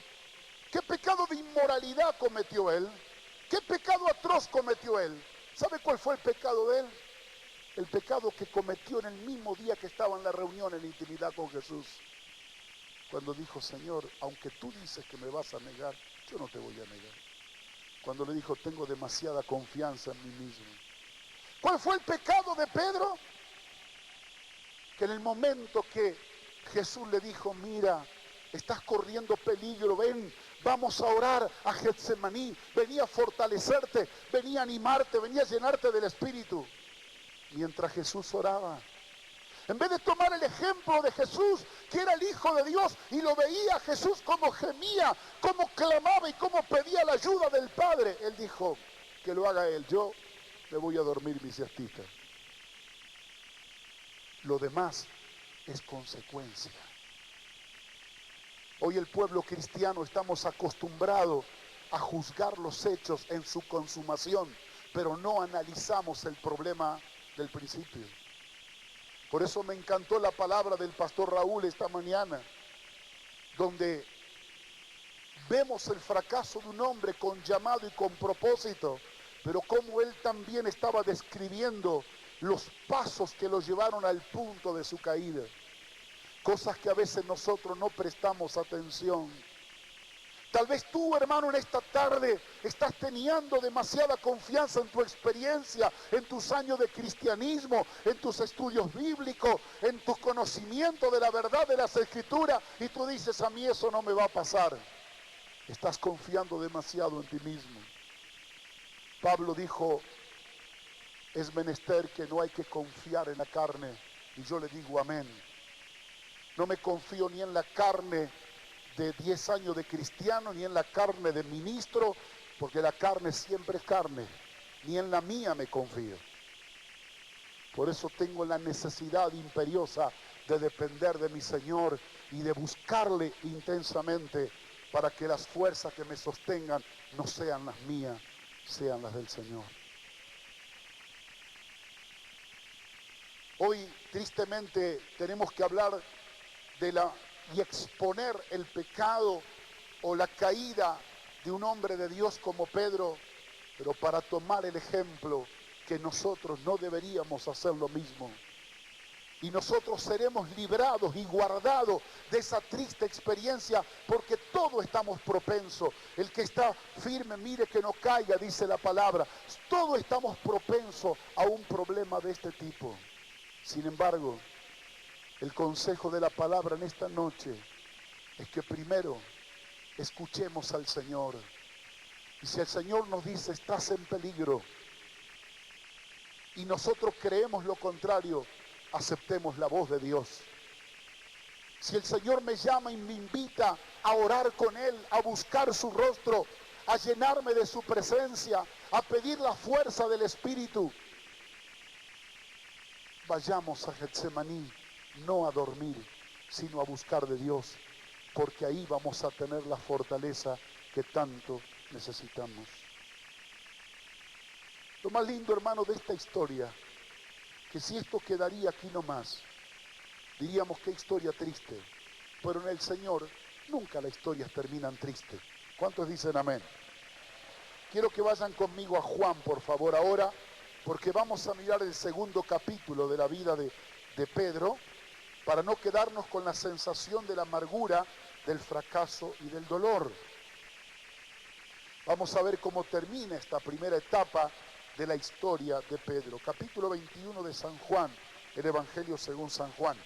S1: ¿Qué pecado de inmoralidad cometió él? ¿Qué pecado atroz cometió él? ¿Sabe cuál fue el pecado de él? El pecado que cometió en el mismo día que estaba en la reunión en intimidad con Jesús. Cuando dijo, Señor, aunque tú dices que me vas a negar, yo no te voy a negar. Cuando le dijo, tengo demasiada confianza en mí mismo. ¿Cuál fue el pecado de Pedro? Que en el momento que Jesús le dijo, mira, estás corriendo peligro, ven, vamos a orar a Getsemaní, venía a fortalecerte, venía a animarte, venía a llenarte del Espíritu. Mientras Jesús oraba, en vez de tomar el ejemplo de Jesús, que era el Hijo de Dios, y lo veía Jesús como gemía, como clamaba y como pedía la ayuda del Padre, él dijo, que lo haga él, yo me voy a dormir mi siestita. Lo demás es consecuencia. Hoy el pueblo cristiano estamos acostumbrados a juzgar los hechos en su consumación, pero no analizamos el problema del principio. Por eso me encantó la palabra del pastor Raúl esta mañana, donde vemos el fracaso de un hombre con llamado y con propósito, pero cómo él también estaba describiendo los pasos que lo llevaron al punto de su caída. Cosas que a veces nosotros no prestamos atención. Tal vez tú, hermano, en esta tarde estás teniendo demasiada confianza en tu experiencia, en tus años de cristianismo, en tus estudios bíblicos, en tu conocimiento de la verdad de las Escrituras, y tú dices, a mí eso no me va a pasar. Estás confiando demasiado en ti mismo. Pablo dijo, es menester que no hay que confiar en la carne, y yo le digo amén. No me confío ni en la carne de 10 años de cristiano, ni en la carne de ministro, porque la carne siempre es carne, ni en la mía me confío. Por eso tengo la necesidad imperiosa de depender de mi Señor y de buscarle intensamente para que las fuerzas que me sostengan no sean las mías, sean las del Señor. Hoy, tristemente, tenemos que hablar y exponer el pecado o la caída de un hombre de Dios como Pedro, pero para tomar el ejemplo que nosotros no deberíamos hacer lo mismo. Y nosotros seremos librados y guardados de esa triste experiencia, porque todos estamos propensos. El que está firme, mire que no caiga, dice la palabra. Todos estamos propensos a un problema de este tipo. Sin embargo, el consejo de la palabra en esta noche es que primero escuchemos al Señor. Y si el Señor nos dice, estás en peligro, y nosotros creemos lo contrario, aceptemos la voz de Dios. Si el Señor me llama y me invita a orar con Él, a buscar su rostro, a llenarme de su presencia, a pedir la fuerza del Espíritu, vayamos a Getsemaní, no a dormir, sino a buscar de Dios, porque ahí vamos a tener la fortaleza que tanto necesitamos. Lo más lindo, hermano, de esta historia, que si esto quedaría aquí nomás, diríamos qué historia triste, pero en el Señor nunca las historias terminan tristes. ¿Cuántos dicen amén? Quiero que vayan conmigo a Juan, por favor, ahora, porque vamos a mirar el segundo capítulo de la vida de Pedro, para no quedarnos con la sensación de la amargura, del fracaso y del dolor. Vamos a ver cómo termina esta primera etapa de la historia de Pedro. Capítulo 21 de San Juan, el Evangelio según San Juan.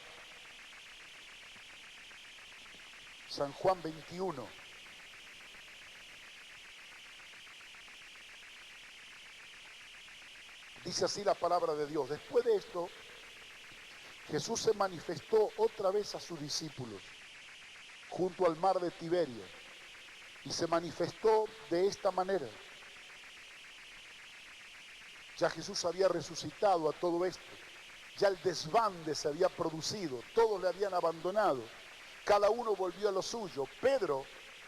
S1: San Juan 21. Dice así la palabra de Dios. Después de esto, Jesús se manifestó otra vez a sus discípulos junto al mar de Tiberio y se manifestó de esta manera. Ya Jesús había resucitado a todo esto, ya el desbande se había producido, todos le habían abandonado, cada uno volvió a lo suyo. Pedro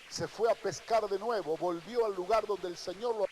S1: se fue a pescar de nuevo, volvió al lugar donde el Señor lo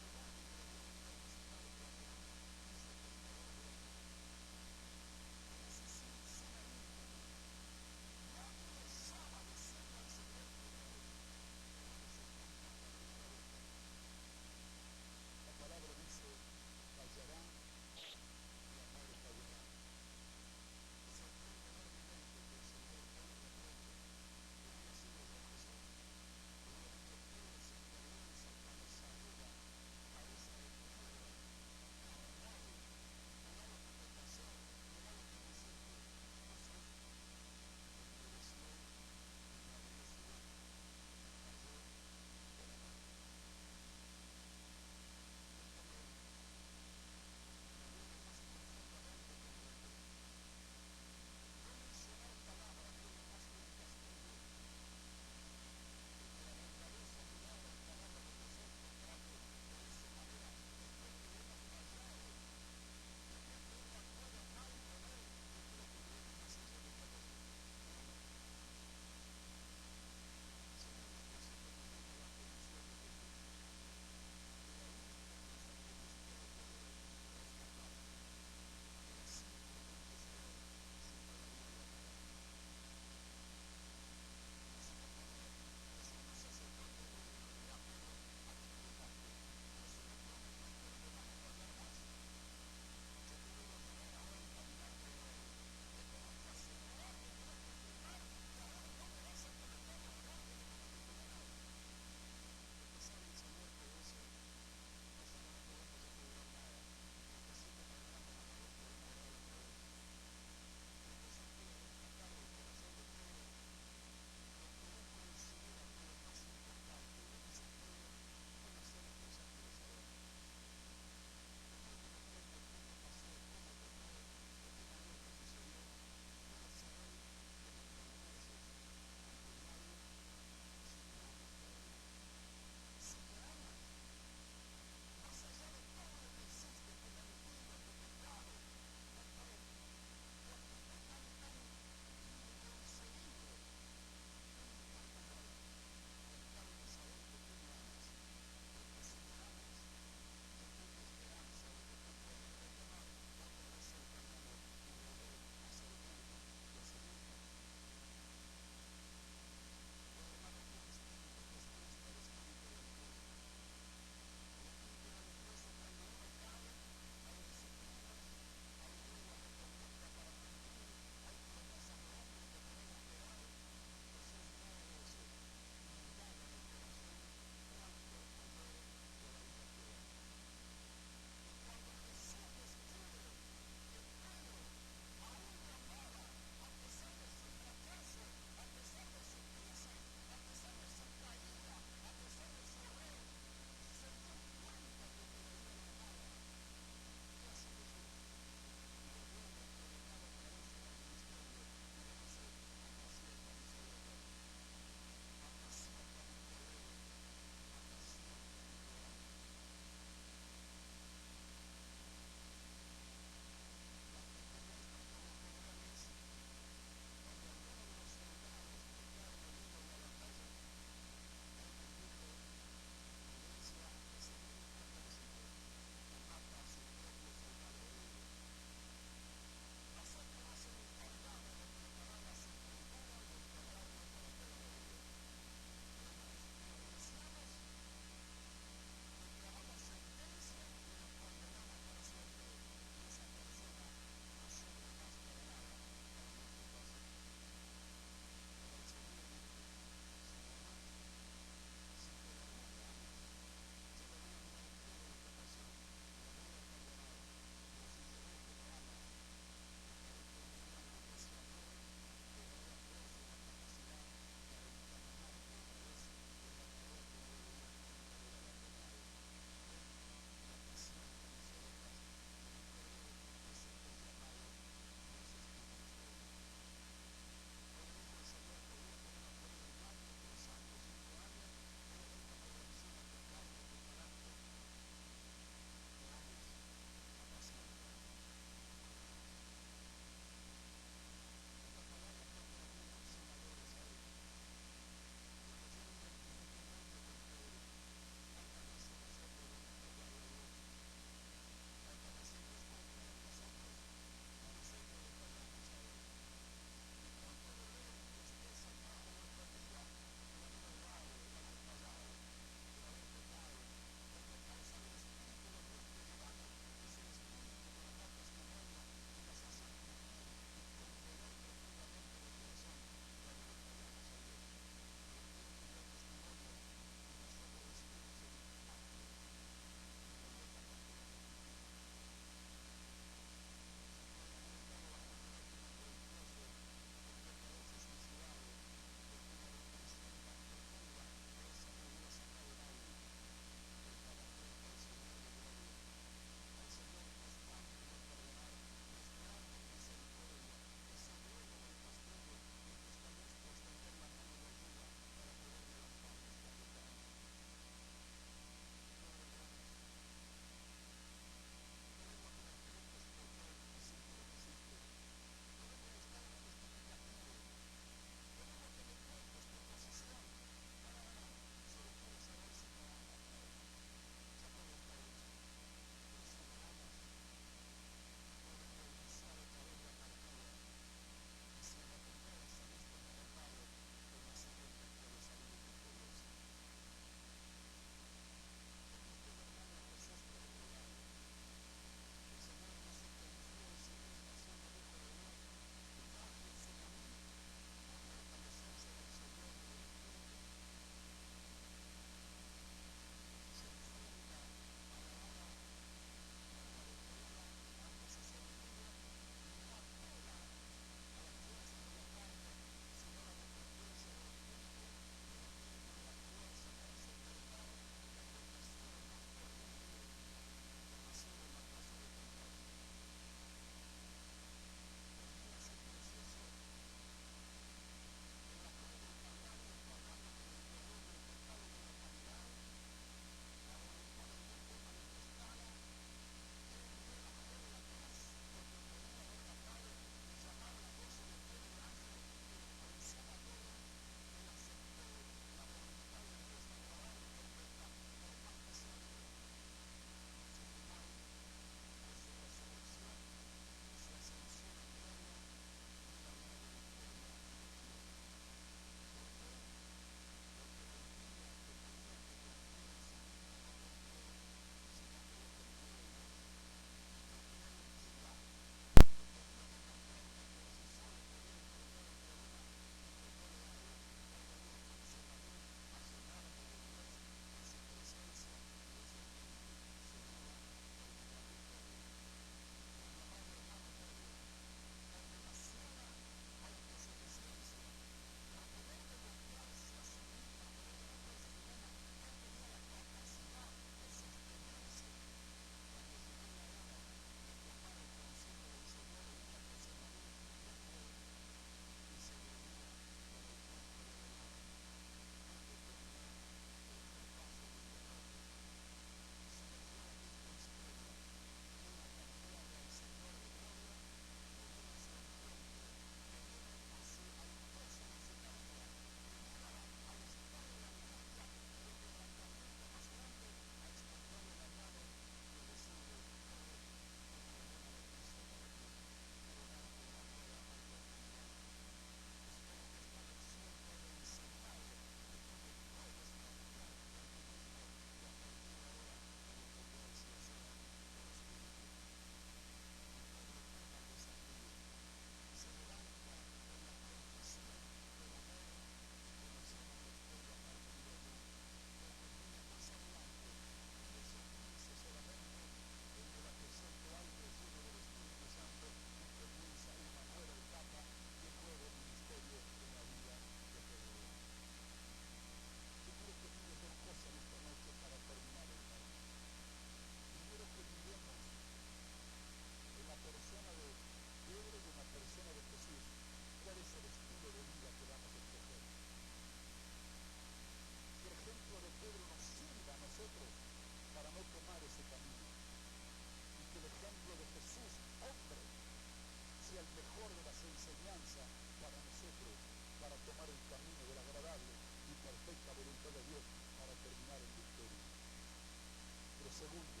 S1: Segundo,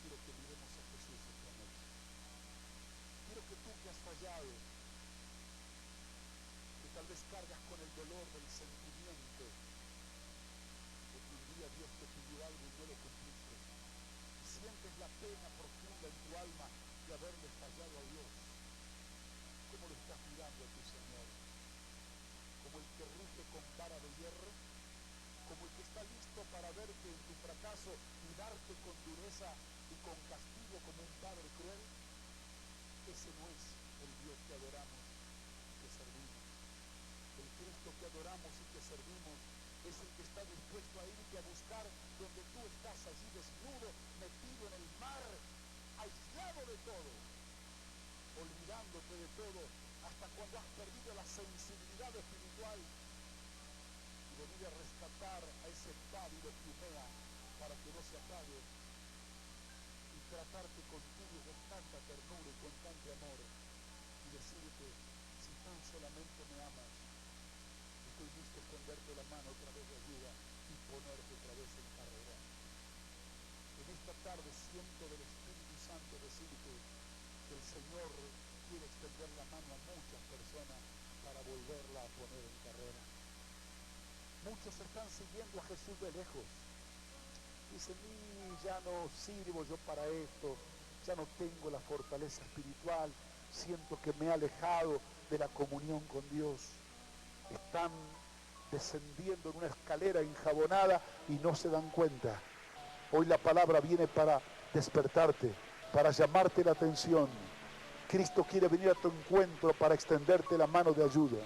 S1: quiero que miremos a Jesús esta noche. Quiero que tú que has fallado, que tal vez cargas con el dolor del sentimiento, porque un día Dios te pidió algo y no lo cumpliste, y sientes la pena profunda en tu alma de haberle fallado a Dios. ¿Cómo lo estás mirando a tu Señor? ¿Como el que ruge con vara de hierro? ¿Como el que está listo para verte en tu fracaso y darte con dureza y con castigo como un padre cruel? Ese no es el Dios que adoramos y que servimos. El Cristo que adoramos y que servimos es el que está dispuesto a irte a buscar donde tú estás, allí desnudo, metido en el mar, aislado de todo, olvidándote de todo, hasta cuando has perdido la sensibilidad espiritual, y venir a rescatar a ese pálido que humea para que no se apague, y tratarte contigo con tanta ternura y con tanto amor, y decirte, si tan solamente me amas, estoy listo a extenderte la mano otra vez de ayuda y ponerte otra vez en carrera. En esta tarde siento del Espíritu Santo decirte que el Señor quiere extender la mano a muchas personas para volverla a poner en carrera. Muchos están siguiendo a Jesús de lejos. Dicen, ya no sirvo yo para esto, ya no tengo la fortaleza espiritual, siento que me he alejado de la comunión con Dios. Están descendiendo en una escalera enjabonada y no se dan cuenta. Hoy la palabra viene para despertarte, para llamarte la atención. Cristo quiere venir a tu encuentro para extenderte la mano de ayuda.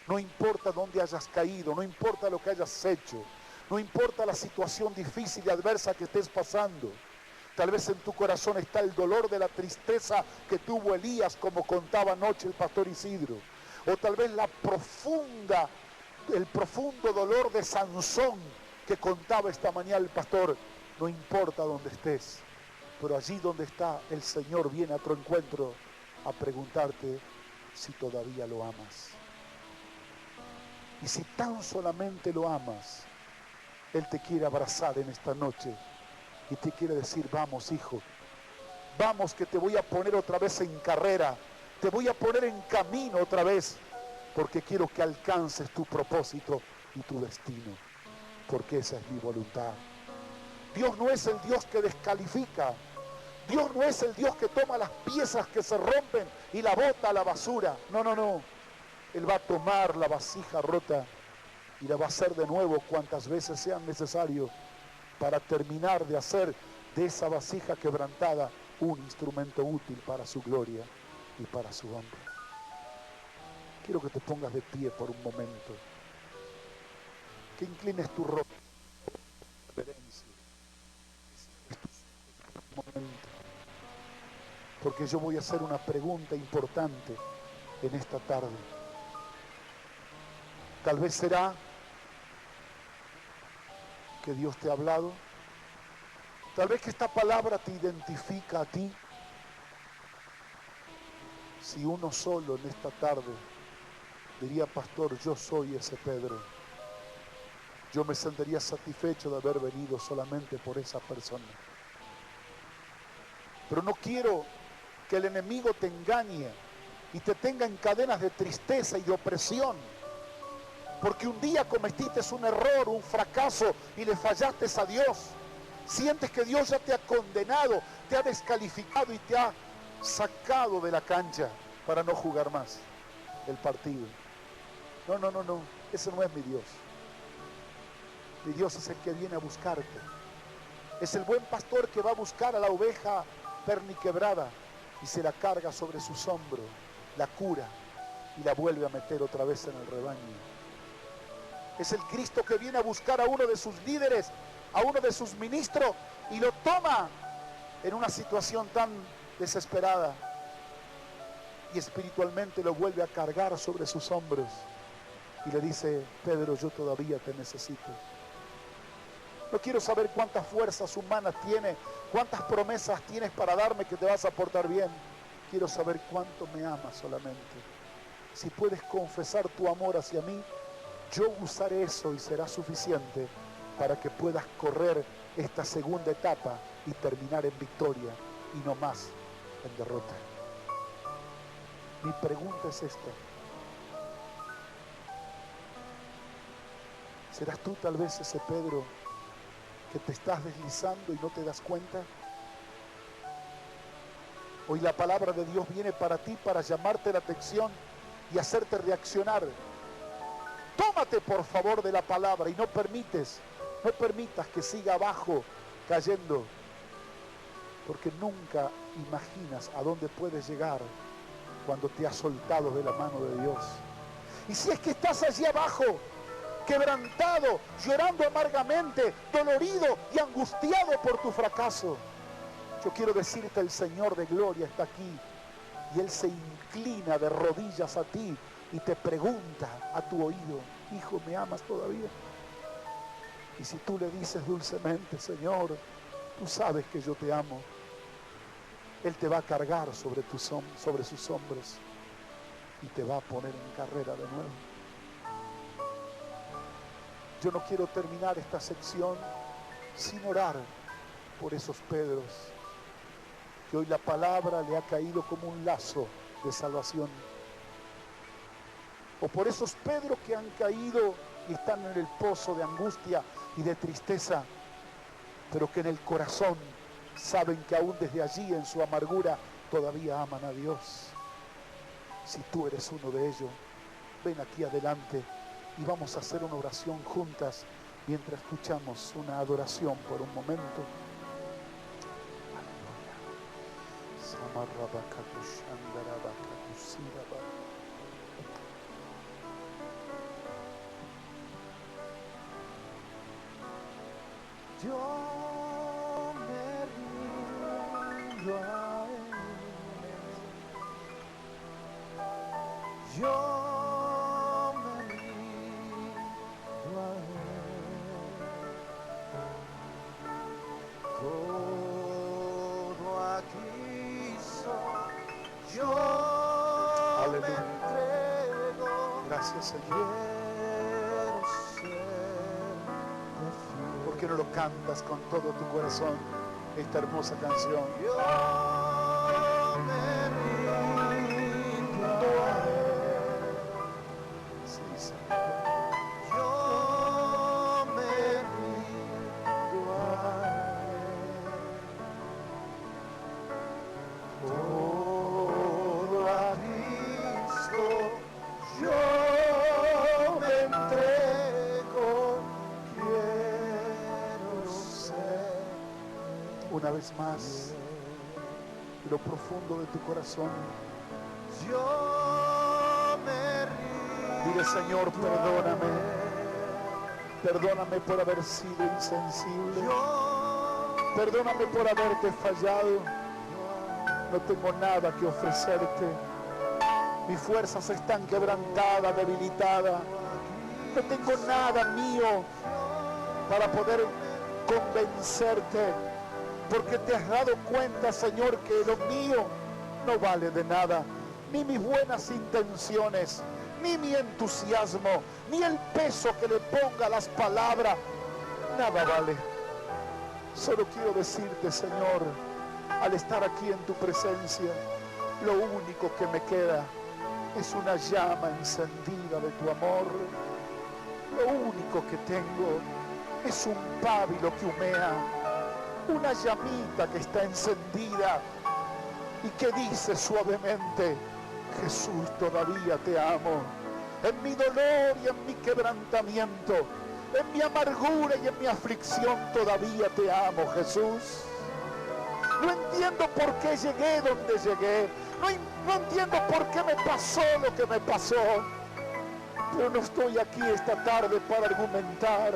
S1: No importa dónde hayas caído, no importa lo que hayas hecho, no importa la situación difícil y adversa que estés pasando. Tal vez en tu corazón está el dolor de la tristeza que tuvo Elías, como contaba anoche el pastor Isidro. O tal vez el profundo dolor de Sansón que contaba esta mañana el pastor. No importa dónde estés, pero allí donde está el Señor viene a tu encuentro a preguntarte si todavía lo amas. Y si tan solamente lo amas, Él te quiere abrazar en esta noche y te quiere decir, vamos hijo, vamos que te voy a poner otra vez en carrera, te voy a poner en camino otra vez, porque quiero que alcances tu propósito y tu destino, porque esa es mi voluntad. Dios no es el Dios que descalifica, Dios no es el Dios que toma las piezas que se rompen y la bota a la basura. No, no, no. Él va a tomar la vasija rota y la va a hacer de nuevo cuantas veces sean necesario para terminar de hacer de esa vasija quebrantada un instrumento útil para su gloria y para su honra. Quiero que te pongas de pie por un momento, que inclines tu rostro en reverencia, un momento, porque yo voy a hacer una pregunta importante en esta tarde. Tal vez será que Dios te ha hablado, tal vez que esta palabra te identifica a ti. Si uno solo en esta tarde diría, pastor, yo soy ese Pedro, yo me sentiría satisfecho de haber venido solamente por esa persona. Pero no quiero que el enemigo te engañe y te tenga en cadenas de tristeza y de opresión, porque un día cometiste un error, un fracaso y le fallaste a Dios. Sientes que Dios ya te ha condenado, te ha descalificado y te ha sacado de la cancha para no jugar más el partido. No, no, no, no, ese no es mi Dios. Mi Dios es el que viene a buscarte. Es el buen pastor que va a buscar a la oveja perniquebrada y se la carga sobre sus hombros, la cura y la vuelve a meter otra vez en el rebaño. Es el Cristo que viene a buscar a uno de sus líderes, a uno de sus ministros, y lo toma en una situación tan desesperada y espiritualmente lo vuelve a cargar sobre sus hombros y le dice, Pedro, yo todavía te necesito. No quiero saber cuántas fuerzas humanas tienes, cuántas promesas tienes para darme que te vas a portar bien. Quiero saber cuánto me amas solamente. Si puedes confesar tu amor hacia mí, yo usaré eso y será suficiente para que puedas correr esta segunda etapa y terminar en victoria y no más en derrota. Mi pregunta es esta: ¿serás tú tal vez ese Pedro que te estás deslizando y no te das cuenta? Hoy la palabra de Dios viene para ti, para llamarte la atención y hacerte reaccionar. Tómate por favor de la palabra y no permitas que siga abajo cayendo, porque nunca imaginas a dónde puedes llegar cuando te has soltado de la mano de Dios. Y si es que estás allí abajo, quebrantado, llorando amargamente, dolorido y angustiado por tu fracaso, yo quiero decirte, el Señor de gloria está aquí y Él se inclina de rodillas a ti y te pregunta a tu oído: hijo, ¿me amas todavía? Y si tú le dices dulcemente: Señor, tú sabes que yo te amo, Él te va a cargar sobre sus hombros y te va a poner en carrera de nuevo. Yo no quiero terminar esta sección sin orar por esos Pedros que hoy la palabra le ha caído como un lazo de salvación, o por esos Pedros que han caído y están en el pozo de angustia y de tristeza, pero que en el corazón saben que aún desde allí, en su amargura, todavía aman a Dios. Si tú eres uno de ellos, ven aquí adelante y vamos a hacer una oración juntas mientras escuchamos una adoración por un momento. Yo me rindo a Él. Yo me rindo a Él. Todo aquí soy. Yo me entrego. Gracias, Señor. ¿Por qué no lo cantas con todo tu corazón, esta hermosa canción? Yo me rindo a Él. Sí, Señor. Yo me rindo a Él. Todo a Cristo yo me entrego. Una vez más, en lo profundo de tu corazón, yo me rindo. Dile: Señor, perdóname por haber sido insensible, perdóname por haberte fallado. No tengo nada que ofrecerte, mis fuerzas están quebrantadas, debilitadas, no tengo nada mío para poder convencerte, porque te has dado cuenta, Señor, que lo mío no vale de nada, ni mis buenas intenciones, ni mi entusiasmo, ni el peso que le ponga a las palabras, nada vale. Solo quiero decirte, Señor, al estar aquí en tu presencia, lo único que me queda es una llama encendida de tu amor. Lo único que tengo es un pábilo que humea, una llamita que está encendida y que dice suavemente: Jesús, todavía te amo. En mi dolor y en mi quebrantamiento, en mi amargura y en mi aflicción, todavía te amo, Jesús. No entiendo por qué llegué donde llegué, no entiendo por qué me pasó lo que me pasó, pero no estoy aquí esta tarde para argumentar.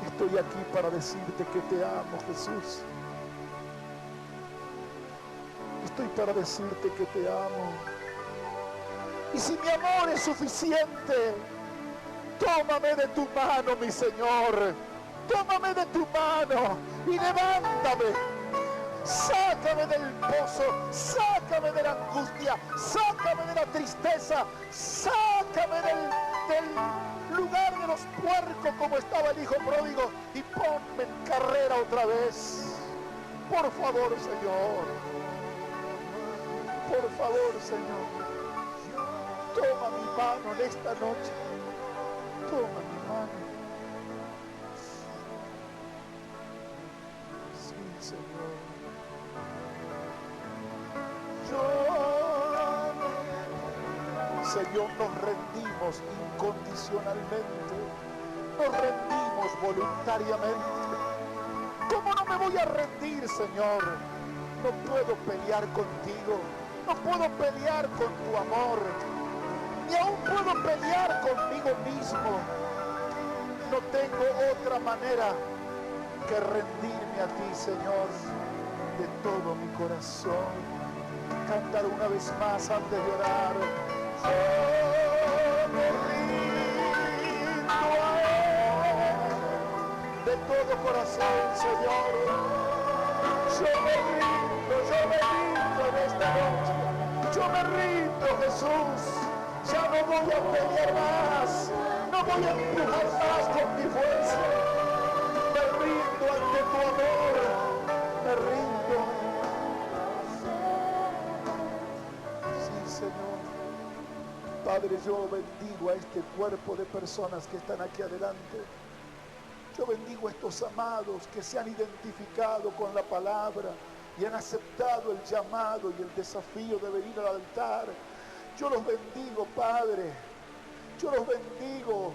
S1: Estoy aquí para decirte que te amo, Jesús. Estoy para decirte que te amo. Y si mi amor es suficiente, tómame de tu mano, mi Señor. Tómame de tu mano y levántame. Sácame del pozo, sácame de la angustia, sácame de la tristeza, sácame del lugar de los puercos como estaba el hijo pródigo y ponme en carrera otra vez. Por favor, Señor. Por favor, Señor. Toma mi mano en esta noche. Toma mi mano. Sí, Señor. Señor, nos rendimos incondicionalmente. Nos rendimos voluntariamente. ¿Cómo no me voy a rendir, Señor? No puedo pelear contigo. No puedo pelear con tu amor. Ni aún puedo pelear conmigo mismo. No tengo otra manera que rendirme a ti, Señor, de todo mi corazón. Cantar una vez más antes de orar. Yo me rindo a Él de todo corazón, Señor. Yo me rindo en esta noche. Yo me rindo, Jesús. Ya no voy a pelear más. No voy a empujar más con mi fuerza. Me rindo ante tu amor. Me rindo. Sí, Señor. Padre, yo bendigo a este cuerpo de personas que están aquí adelante. Yo bendigo a estos amados que se han identificado con la palabra y han aceptado el llamado y el desafío de venir al altar. Yo los bendigo, Padre. Yo los bendigo.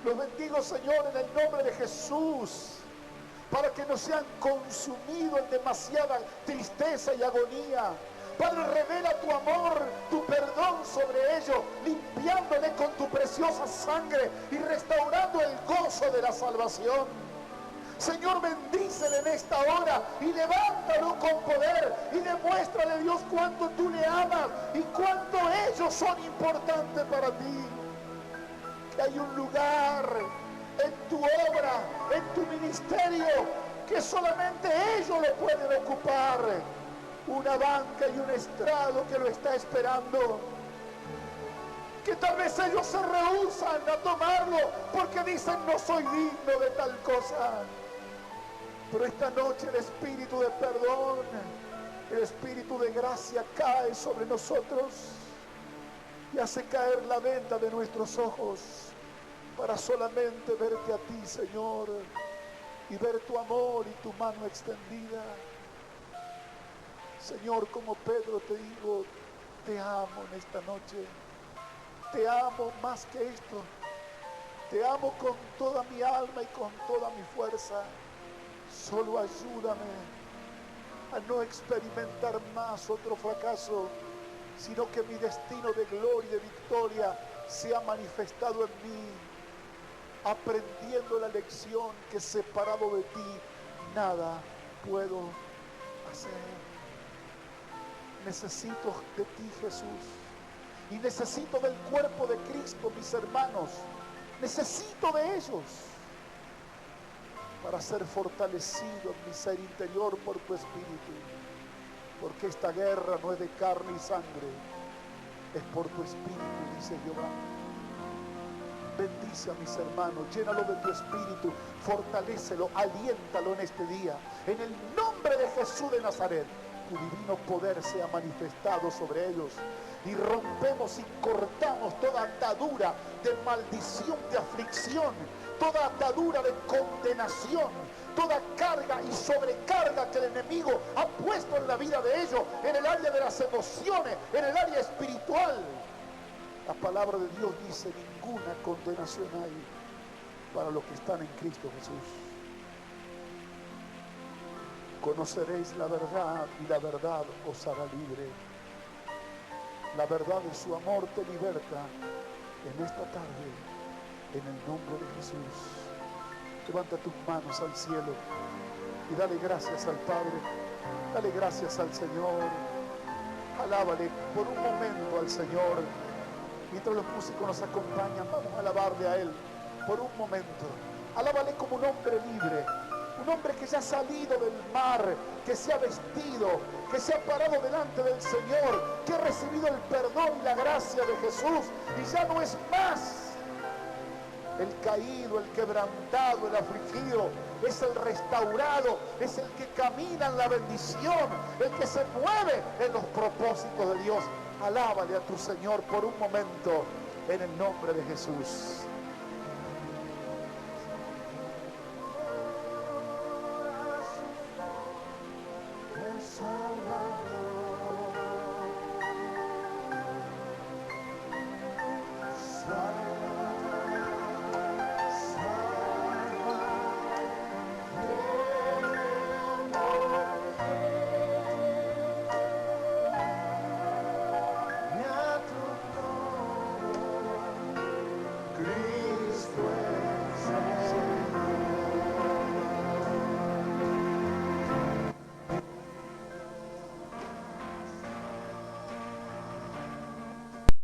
S1: Los bendigo, Señor, en el nombre de Jesús, para que no sean consumidos en demasiada tristeza y agonía. Padre, revela tu amor, tu perdón sobre ellos, limpiándole con tu preciosa sangre y restaurando el gozo de la salvación. Señor, bendícele en esta hora y levántalo con poder y demuéstrale, Dios, cuánto tú le amas y cuánto ellos son importantes para ti. Que hay un lugar en tu obra, en tu ministerio, que solamente ellos lo pueden ocupar. Una banca y un estrado que lo está esperando. Que tal vez ellos se rehúsan a tomarlo porque dicen no soy digno de tal cosa. Pero esta noche el espíritu de perdón, el espíritu de gracia cae sobre nosotros y hace caer la venda de nuestros ojos para solamente verte a ti, Señor, y ver tu amor y tu mano extendida. Señor, como Pedro te digo, te amo en esta noche. Te amo más que esto. Te amo con toda mi alma y con toda mi fuerza. Solo ayúdame a no experimentar más otro fracaso, sino que mi destino de gloria y de victoria sea manifestado en mí, aprendiendo la lección que separado de ti nada puedo hacer. Necesito de ti, Jesús, y necesito del cuerpo de Cristo, mis hermanos. Necesito de ellos para ser fortalecido en mi ser interior por tu Espíritu, porque esta guerra no es de carne y sangre, es por tu Espíritu, dice Jehová. Bendice a mis hermanos, llénalo de tu Espíritu, fortalécelo, aliéntalo en este día, en el nombre de Jesús de Nazaret. Tu divino poder sea manifestado sobre ellos y rompemos y cortamos toda atadura de maldición, de aflicción, toda atadura de condenación, toda carga y sobrecarga que el enemigo ha puesto en la vida de ellos, en el área de las emociones, en el área espiritual. La palabra de Dios dice: ninguna condenación hay para los que están en Cristo Jesús. Conoceréis la verdad y la verdad os hará libre. La verdad de su amor te liberta en esta tarde, en el nombre de Jesús. Levanta tus manos al cielo y dale gracias al Padre, dale gracias al Señor. Alábale por un momento al Señor. Mientras los músicos nos acompañan, vamos a alabarle a Él por un momento. Alábale como un hombre libre, un hombre que ya ha salido del mar, que se ha vestido, que se ha parado delante del Señor, que ha recibido el perdón y la gracia de Jesús y ya no es más El caído, el quebrantado, el afligido, es el restaurado, es el que camina en la bendición, el que se mueve en los propósitos de Dios. Alábale a tu Señor por un momento en el nombre de Jesús.